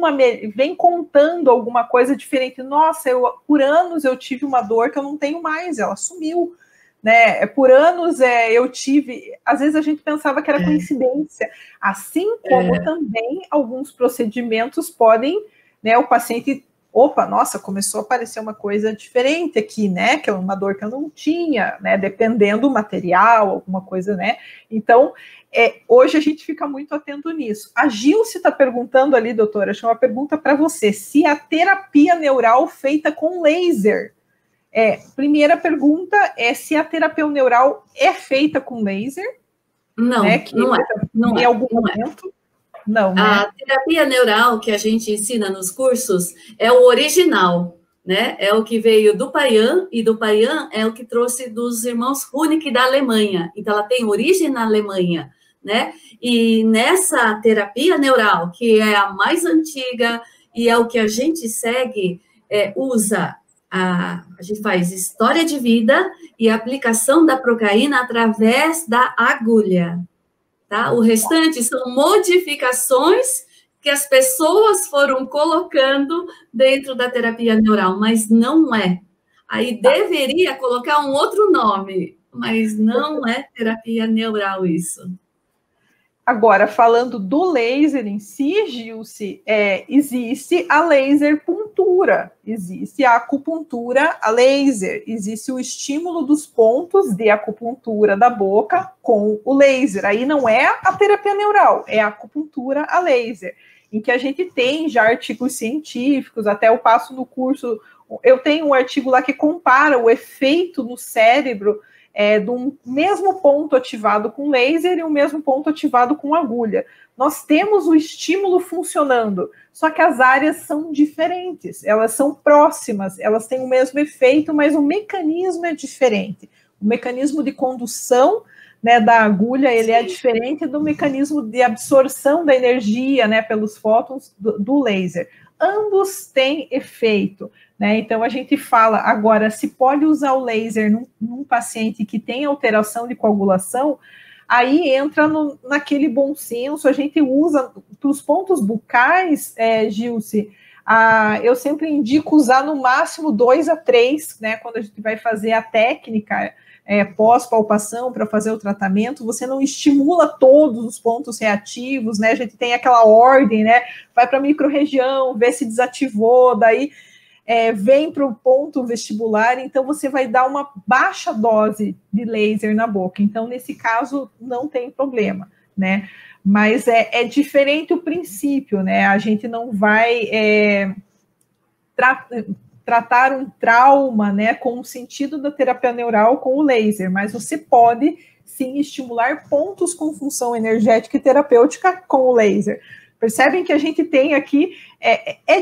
vem contando alguma coisa diferente, nossa, por anos eu tive uma dor que eu não tenho mais, ela sumiu, né? Por anos eu tive, às vezes a gente pensava que era coincidência, assim como também alguns procedimentos podem, né, o paciente, opa, nossa, começou a aparecer uma coisa diferente aqui, né, que é uma dor que eu não tinha, né, dependendo do material, alguma coisa, né, então, hoje a gente fica muito atento nisso. A Gilce está perguntando ali, doutora, acho uma pergunta para você, se a terapia neural feita com laser, primeira pergunta é se a terapia neural é feita com laser, não, né, que não é, não em é, algum não momento... É. Não, né? A terapia neural que a gente ensina nos cursos é o original, né? É o que veio do Payan, e do Payan é o que trouxe dos irmãos Huneck da Alemanha. Então, ela tem origem na Alemanha, né? E nessa terapia neural, que é a mais antiga e é o que a gente segue, a gente faz história de vida e aplicação da procaína através da agulha. Tá? O restante são modificações que as pessoas foram colocando dentro da terapia neural, mas não é. Aí deveria colocar um outro nome, mas não é terapia neural isso. Agora, falando do laser em si, Gilce, existe a laser puntura, existe a acupuntura a laser, existe o estímulo dos pontos de acupuntura da boca com o laser. Aí não é a terapia neural, é a acupuntura a laser, em que a gente tem já artigos científicos, até eu passo no curso, eu tenho um artigo lá que compara o efeito no cérebro do mesmo ponto ativado com laser e o mesmo ponto ativado com agulha. Nós temos o estímulo funcionando, só que as áreas são diferentes, elas são próximas, elas têm o mesmo efeito, mas o mecanismo é diferente. O mecanismo de condução, né, da agulha, ele é diferente do mecanismo de absorção da energia, né, pelos fótons do laser. Ambos têm efeito, né? Então, a gente fala, agora, se pode usar o laser num paciente que tem alteração de coagulação, aí entra naquele bom senso, a gente usa para os pontos bucais, Gilce, eu sempre indico usar no máximo 2 a 3, né? Quando a gente vai fazer a técnica pós-palpação para fazer o tratamento, você não estimula todos os pontos reativos, né? A gente tem aquela ordem, né? Vai para a microrregião, vê se desativou, daí vem para o ponto vestibular, então você vai dar uma baixa dose de laser na boca. Então, nesse caso, não tem problema, né? Mas é diferente o princípio, né? A gente não vai tratar um trauma, né, com o sentido da terapia neural com o laser, mas você pode, sim, estimular pontos com função energética e terapêutica com o laser. Percebem que a gente tem aqui,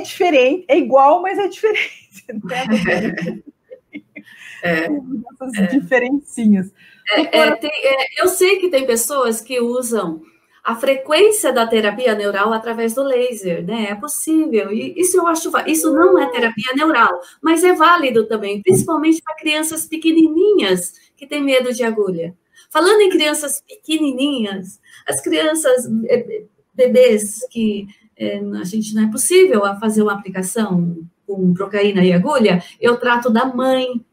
diferente, é igual, mas é diferente, né? Essas diferencinhas. Eu sei que tem pessoas que usam a frequência da terapia neural através do laser, né? É possível. E isso eu acho, isso não é terapia neural, mas é válido também, principalmente para crianças pequenininhas que têm medo de agulha. Falando em crianças pequenininhas, as crianças, bebês que a gente não é possível fazer uma aplicação com procaína e agulha, eu trato da mãe,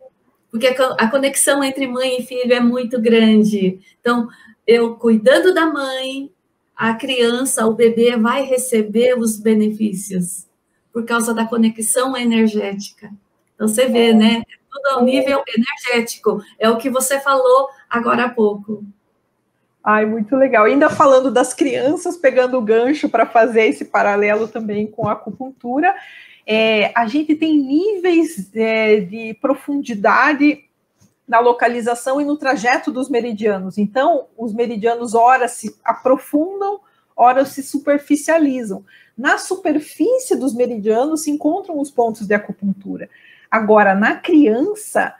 porque a conexão entre mãe e filho é muito grande. Então, eu cuidando da mãe, a criança, o bebê vai receber os benefícios por causa da conexão energética. Então, você vê, né? tudo ao nível energético. É o que você falou agora há pouco. Ai, muito legal. Ainda falando das crianças, pegando o gancho para fazer esse paralelo também com a acupuntura, a gente tem níveis de profundidade na localização e no trajeto dos meridianos. Então, os meridianos, ora se aprofundam, ora se superficializam. Na superfície dos meridianos se encontram os pontos de acupuntura. Agora, na criança,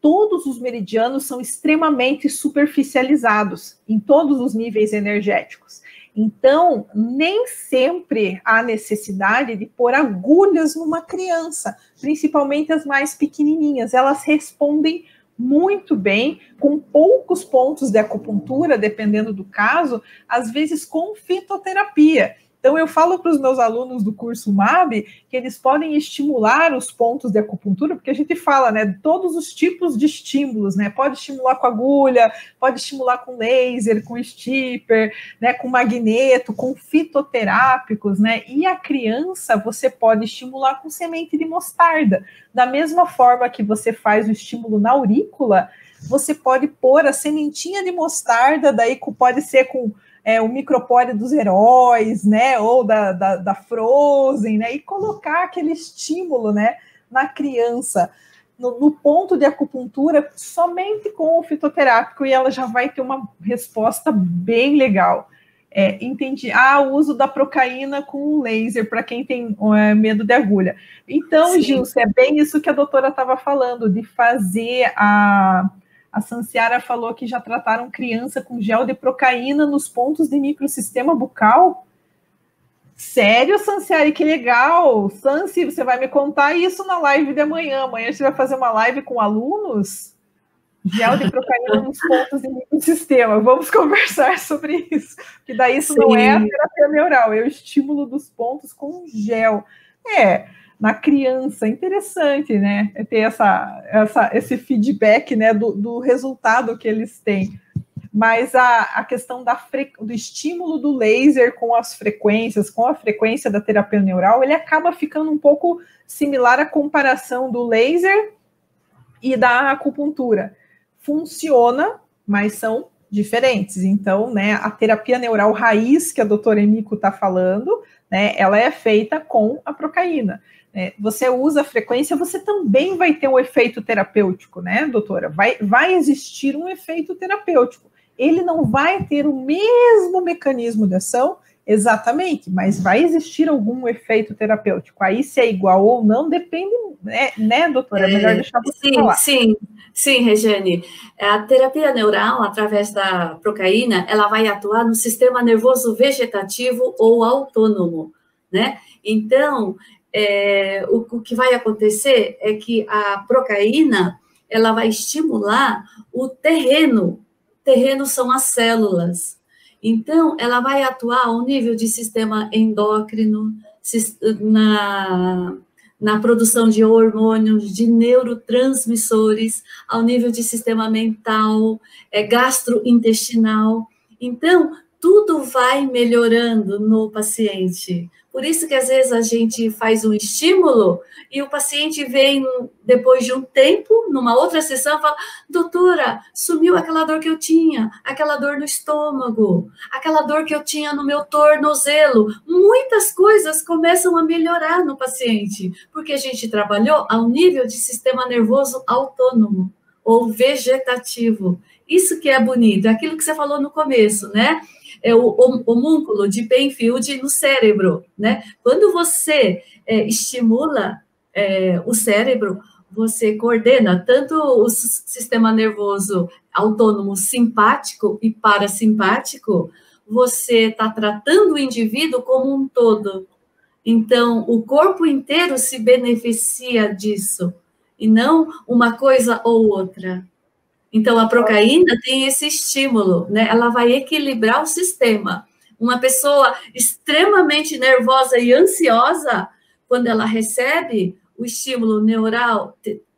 todos os meridianos são extremamente superficializados em todos os níveis energéticos. Então, nem sempre há necessidade de pôr agulhas numa criança, principalmente as mais pequenininhas. Elas respondem muito bem, com poucos pontos de acupuntura, dependendo do caso, às vezes com fitoterapia. Então, eu falo para os meus alunos do curso MAB que eles podem estimular os pontos de acupuntura, porque a gente fala, né, de todos os tipos de estímulos, né? Pode estimular com agulha, pode estimular com laser, com stipper, né, com magneto, com fitoterápicos, né? E a criança você pode estimular com semente de mostarda. Da mesma forma que você faz o estímulo na aurícula, você pode pôr a sementinha de mostarda, daí pode ser com o micropóreo dos heróis, né, ou da Frozen, né, e colocar aquele estímulo, né, na criança, no ponto de acupuntura, somente com o fitoterápico, e ela já vai ter uma resposta bem legal. Entendi. O uso da procaína com laser, para quem tem medo de agulha. Então, Gilson, é bem isso que a doutora estava falando, de fazer A Sanciara falou que já trataram criança com gel de procaína nos pontos de microsistema bucal. Sério, Sanciara, que legal. Sanci, você vai me contar isso na live de amanhã. Amanhã você vai fazer uma live com alunos? Gel de procaína nos pontos de microsistema. Vamos conversar sobre isso. Que daí isso não é a terapia neural, é o estímulo dos pontos com gel. Na criança, interessante, né? Ter esse feedback, né, do resultado que eles têm. Mas a questão do estímulo do laser com as frequências, com a frequência da terapia neural, ele acaba ficando um pouco similar à comparação do laser e da acupuntura. Funciona, mas são diferentes. Então, né, a terapia neural raiz que a doutora Emiko está falando, né, ela é feita com a procaína. Você usa a frequência, você também vai ter um efeito terapêutico, né, doutora? Vai existir um efeito terapêutico. Ele não vai ter o mesmo mecanismo de ação, exatamente, mas vai existir algum efeito terapêutico. Aí, se é igual ou não, depende, né, doutora? É melhor deixar você falar. Sim, Regiane. A terapia neural, através da procaína, ela vai atuar no sistema nervoso vegetativo ou autônomo, né? Então, o que vai acontecer é que a procaína, ela vai estimular o terreno. O terreno são as células. Então, ela vai atuar ao nível de sistema endócrino, na produção de hormônios, de neurotransmissores, ao nível de sistema mental, gastrointestinal. Então, tudo vai melhorando no paciente. Por isso que, às vezes, a gente faz um estímulo e o paciente vem, depois de um tempo, numa outra sessão, fala: doutora, sumiu aquela dor que eu tinha, aquela dor no estômago, aquela dor que eu tinha no meu tornozelo. Muitas coisas começam a melhorar no paciente, porque a gente trabalhou ao nível de sistema nervoso autônomo ou vegetativo. Isso que é bonito, é aquilo que você falou no começo, né? É o homúnculo de Penfield no cérebro, né? Quando você estimula o cérebro, você coordena tanto o sistema nervoso autônomo simpático e parasimpático, você está tratando o indivíduo como um todo. Então, o corpo inteiro se beneficia disso, e não uma coisa ou outra. Então, a procaína tem esse estímulo, né? Ela vai equilibrar o sistema. Uma pessoa extremamente nervosa e ansiosa, quando ela recebe o estímulo neural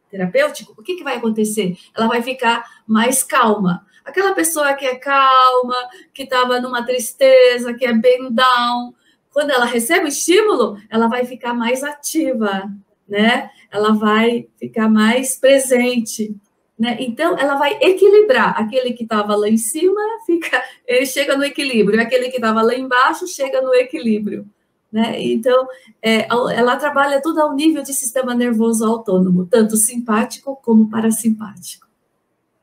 terapêutico, o que vai acontecer? Ela vai ficar mais calma. Aquela pessoa que é calma, que estava numa tristeza, que é bem down, quando ela recebe o estímulo, ela vai ficar mais ativa. né? Ela vai ficar mais presente, né? Então, ela vai equilibrar. Aquele que estava lá em cima, ele chega no equilíbrio. Aquele que estava lá embaixo, chega no equilíbrio, né? Então, ela trabalha tudo ao nível de sistema nervoso autônomo, tanto simpático como parasimpático.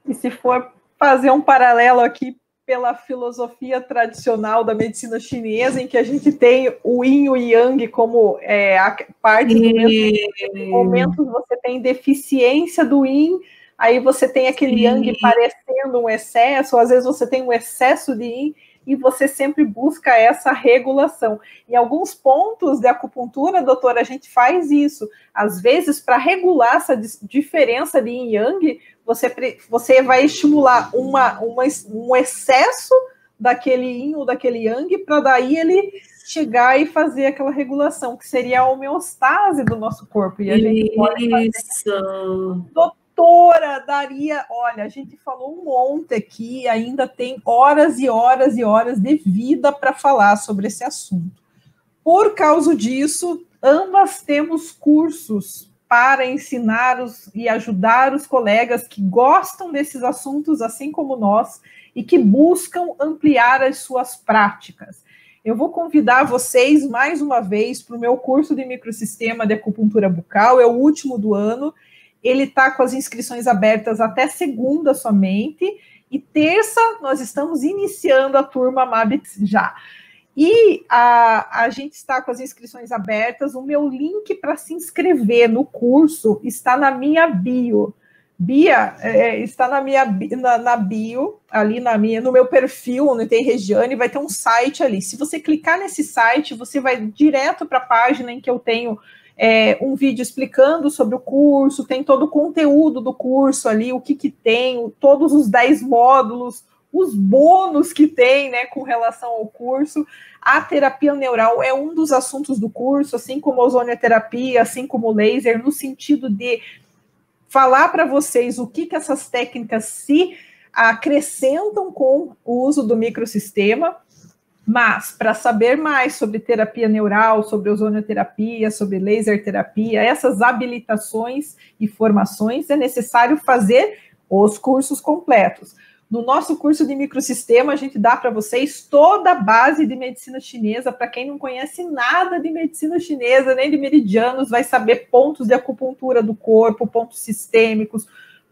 E se for fazer um paralelo aqui pela filosofia tradicional da medicina chinesa, em que a gente tem o yin e o yang como a parte do mesmo momento, você tem deficiência do yin, aí você tem aquele yang parecendo um excesso, ou às vezes você tem um excesso de yin, e você sempre busca essa regulação. Em alguns pontos de acupuntura, doutora, a gente faz isso. Às vezes, para regular essa diferença de yin e yang, você vai estimular um excesso daquele yin ou daquele yang, para daí ele chegar e fazer aquela regulação, que seria a homeostase do nosso corpo. E a gente pode fazer. Doutora, daria... Olha, a gente falou um monte aqui, ainda tem horas e horas e horas de vida para falar sobre esse assunto. Por causa disso, ambas temos cursos para ensinar e ajudar os colegas que gostam desses assuntos, assim como nós, e que buscam ampliar as suas práticas. Eu vou convidar vocês, mais uma vez, para o meu curso de microsistema de acupuntura bucal, é o último do ano. Ele está com as inscrições abertas até segunda somente, e terça nós estamos iniciando a turma Mabix já. E a gente está com as inscrições abertas. O meu link para se inscrever no curso está na minha bio. Está na minha na bio, ali no meu perfil, onde tem Regiane, vai ter um site ali. Se você clicar nesse site, você vai direto para a página em que eu tenho um vídeo explicando sobre o curso, tem todo o conteúdo do curso ali, o que tem, todos os 10 módulos, os bônus que tem, né, com relação ao curso. A terapia neural é um dos assuntos do curso, assim como a ozonioterapia, assim como o laser, no sentido de falar para vocês o que essas técnicas se acrescentam com o uso do microsistema. Mas, para saber mais sobre terapia neural, sobre ozonioterapia, sobre laser terapia, essas habilitações e formações, é necessário fazer os cursos completos. No nosso curso de microsistema, a gente dá para vocês toda a base de medicina chinesa. Para quem não conhece nada de medicina chinesa, nem de meridianos, vai saber pontos de acupuntura do corpo, pontos sistêmicos,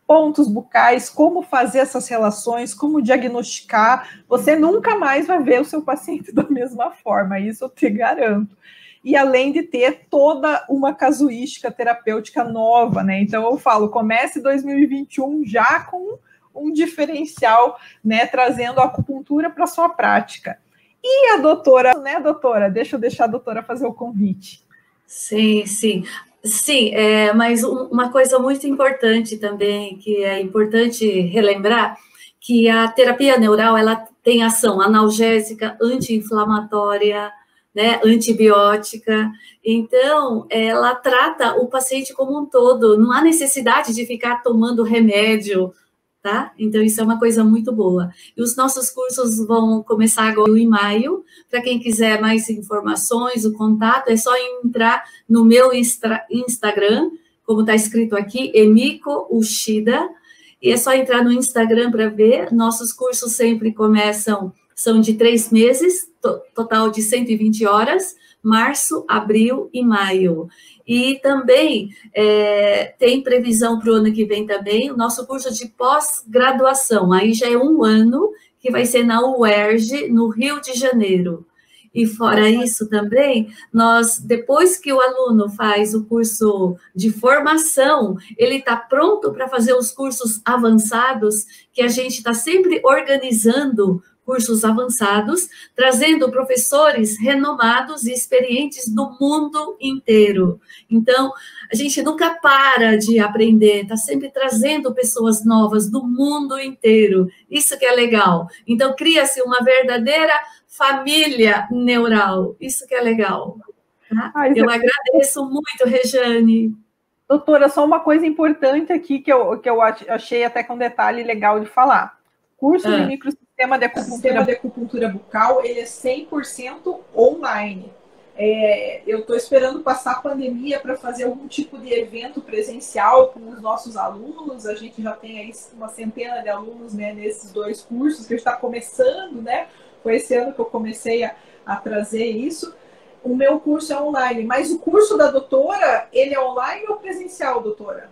pontos bucais, como fazer essas relações, como diagnosticar. Você nunca mais vai ver o seu paciente da mesma forma, isso eu te garanto. E além de ter toda uma casuística terapêutica nova, né? Então eu falo, comece 2021 já com um diferencial, né? Trazendo a acupuntura para a sua prática. E a doutora, né, doutora? Deixa eu deixar a doutora fazer o convite. Sim, sim. Sim, mas uma coisa muito importante também, que é importante relembrar, que a terapia neural, ela tem ação analgésica, anti-inflamatória, né, antibiótica, então, ela trata o paciente como um todo, não há necessidade de ficar tomando remédio, tá? Então, isso é uma coisa muito boa. E os nossos cursos vão começar agora em maio. Para quem quiser mais informações, o contato, é só entrar no meu Instagram, como está escrito aqui, Emiko Uchida, e é só entrar no Instagram para ver. Nossos cursos sempre são de 3 meses, total de 120 horas, março, abril e maio. E também tem previsão para o ano que vem também, o nosso curso de pós-graduação, aí já é 1 ano, que vai ser na UERJ, no Rio de Janeiro. E fora isso também, depois que o aluno faz o curso de formação, ele está pronto para fazer os cursos avançados, que a gente está sempre organizando cursos avançados, trazendo professores renomados e experientes do mundo inteiro. Então, a gente nunca para de aprender, está sempre trazendo pessoas novas do mundo inteiro. Isso que é legal. Então, cria-se uma verdadeira família neural. Isso que é legal. Tá? Eu agradeço muito, Regiane. Doutora, só uma coisa importante aqui que eu achei até com um detalhe legal de falar. Curso de microsistema de acupuntura bucal, ele é 100% online. Eu estou esperando passar a pandemia para fazer algum tipo de evento presencial com os nossos alunos. A gente já tem aí uma centena de alunos, né, nesses 2 cursos que está começando, né? Foi esse ano que eu comecei a trazer isso. O meu curso é online, mas o curso da doutora, ele é online ou presencial, doutora?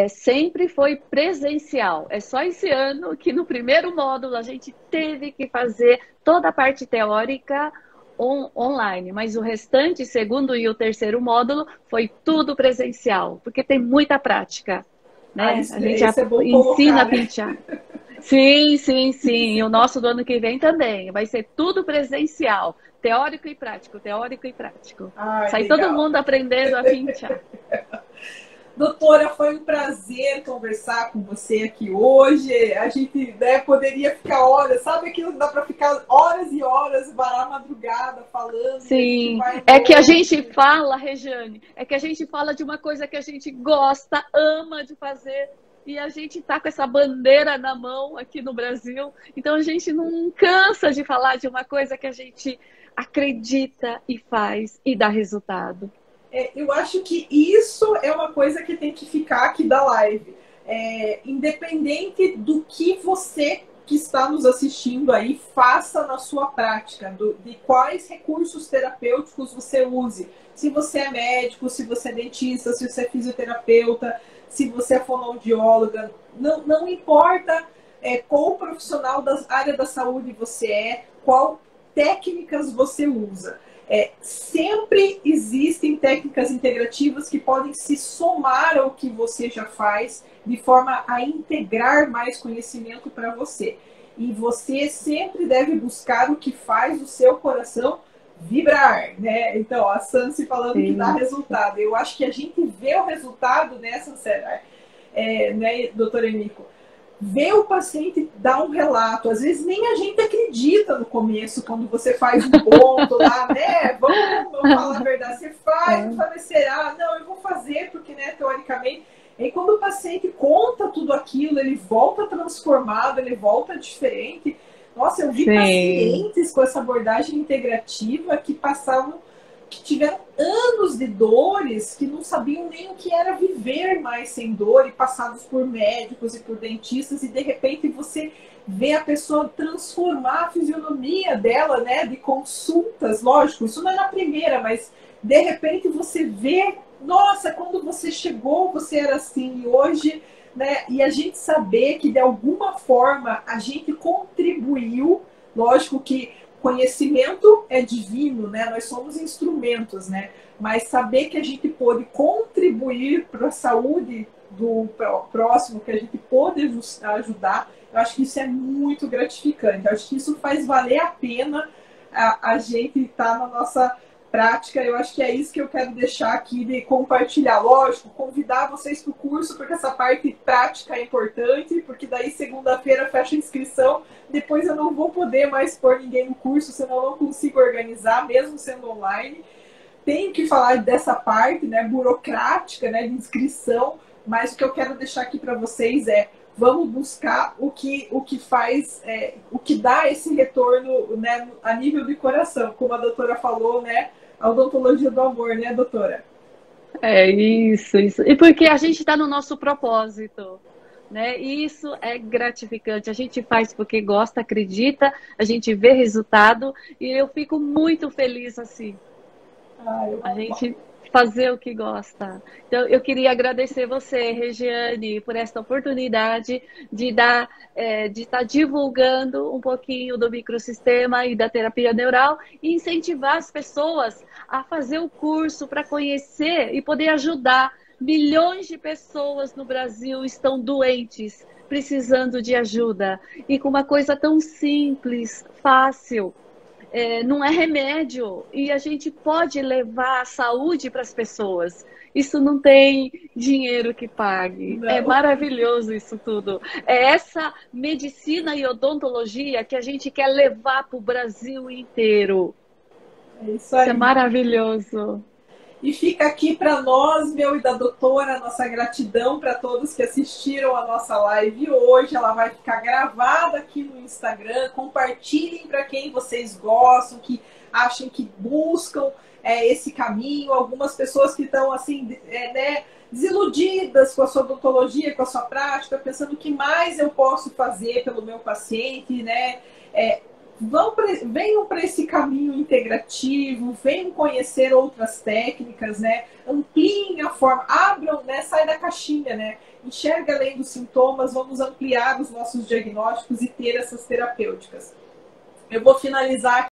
Sempre foi presencial. É só esse ano que no primeiro módulo a gente teve que fazer toda a parte teórica online, mas o restante, segundo e o terceiro módulo, foi tudo presencial, porque tem muita prática, né? Isso, a gente isso é bom ensina colocar, a pintar. Sim, sim, sim. E o nosso do ano que vem também. Vai ser tudo presencial, teórico e prático, teórico e prático. Sai legal. todo mundo aprendendo a pintar. Doutora, foi um prazer conversar com você aqui hoje. A gente, né, poderia ficar horas, sabe aquilo que dá para ficar horas e horas, varar a madrugada falando. Sim, é que a gente fala, Rejane, é que a gente fala de uma coisa que a gente gosta, ama de fazer, e a gente tá com essa bandeira na mão aqui no Brasil, então a gente não cansa de falar de uma coisa que a gente acredita e faz e dá resultado. Eu acho que isso é uma coisa que tem que ficar aqui da live. Independente do que você que está nos assistindo aí faça na sua prática, de quais recursos terapêuticos você use. Se você é médico, se você é dentista, se você é fisioterapeuta, se você é fonoaudióloga, não importa qual profissional da área da saúde você qual técnicas você usa. Sempre existem técnicas integrativas que podem se somar ao que você já faz, de forma a integrar mais conhecimento para você. E você sempre deve buscar o que faz o seu coração vibrar, né? Então, a Sansi falando que dá resultado. Eu acho que a gente vê o resultado nessa série, né, doutora Emiko? Ver o paciente dar um relato, às vezes nem a gente acredita no começo, quando você faz um ponto lá, né? Vamos falar a verdade, você faz, mas será? Não, eu vou fazer, porque, né, teoricamente. E quando o paciente conta tudo aquilo, ele volta transformado, ele volta diferente. Nossa, eu vi pacientes com essa abordagem integrativa que tiveram anos de dores, que não sabiam nem o que era viver mais sem dor, e passados por médicos e por dentistas, e de repente você vê a pessoa transformar a fisionomia dela, né, de consultas, lógico, isso não é na primeira, mas de repente você vê, nossa, quando você chegou, você era assim, e hoje, né, e a gente saber que de alguma forma a gente contribuiu, lógico que conhecimento é divino, né? Nós somos instrumentos, né? Mas saber que a gente pôde contribuir para a saúde do próximo, que a gente pôde ajudar, eu acho que isso é muito gratificante. Eu acho que isso faz valer a pena a gente estar na nossa prática. Eu acho que é isso que eu quero deixar aqui de compartilhar. Lógico, convidar vocês para o curso, porque essa parte prática é importante, porque daí segunda-feira fecha a inscrição, depois eu não vou poder mais pôr ninguém no curso, senão eu não consigo organizar, mesmo sendo online. Tenho que falar dessa parte, né, burocrática, né, de inscrição, mas o que eu quero deixar aqui para vocês vamos buscar o que faz, o que dá esse retorno, né, a nível de coração, como a doutora falou, né, a odontologia do amor, né, doutora? Isso. E porque a gente está no nosso propósito, né? E isso é gratificante. A gente faz porque gosta, acredita, a gente vê resultado, e eu fico muito feliz assim. A gente fazer o que gosta. Então, eu queria agradecer você, Regiane, por esta oportunidade de estar divulgando um pouquinho do microsistema e da terapia neural e incentivar as pessoas a fazer o curso para conhecer e poder ajudar. Milhões de pessoas no Brasil estão doentes, precisando de ajuda. E com uma coisa tão simples, fácil, não é remédio, e a gente pode levar a saúde para as pessoas. Isso não tem dinheiro que pague. Não. É maravilhoso isso tudo. É essa medicina e odontologia que a gente quer levar para o Brasil inteiro. É isso aí. Isso é maravilhoso. E fica aqui para nós, meu e da doutora, nossa gratidão para todos que assistiram a nossa live hoje. Ela vai ficar gravada aqui no Instagram. Compartilhem para quem vocês gostam, que acham que buscam esse caminho. Algumas pessoas que estão assim, desiludidas com a sua odontologia, com a sua prática, pensando o que mais eu posso fazer pelo meu paciente, né? Venham para esse caminho integrativo, venham conhecer outras técnicas, né? Ampliem a forma, abram, né? Sai da caixinha, né? Enxerga além dos sintomas, vamos ampliar os nossos diagnósticos e ter essas terapêuticas. Eu vou finalizar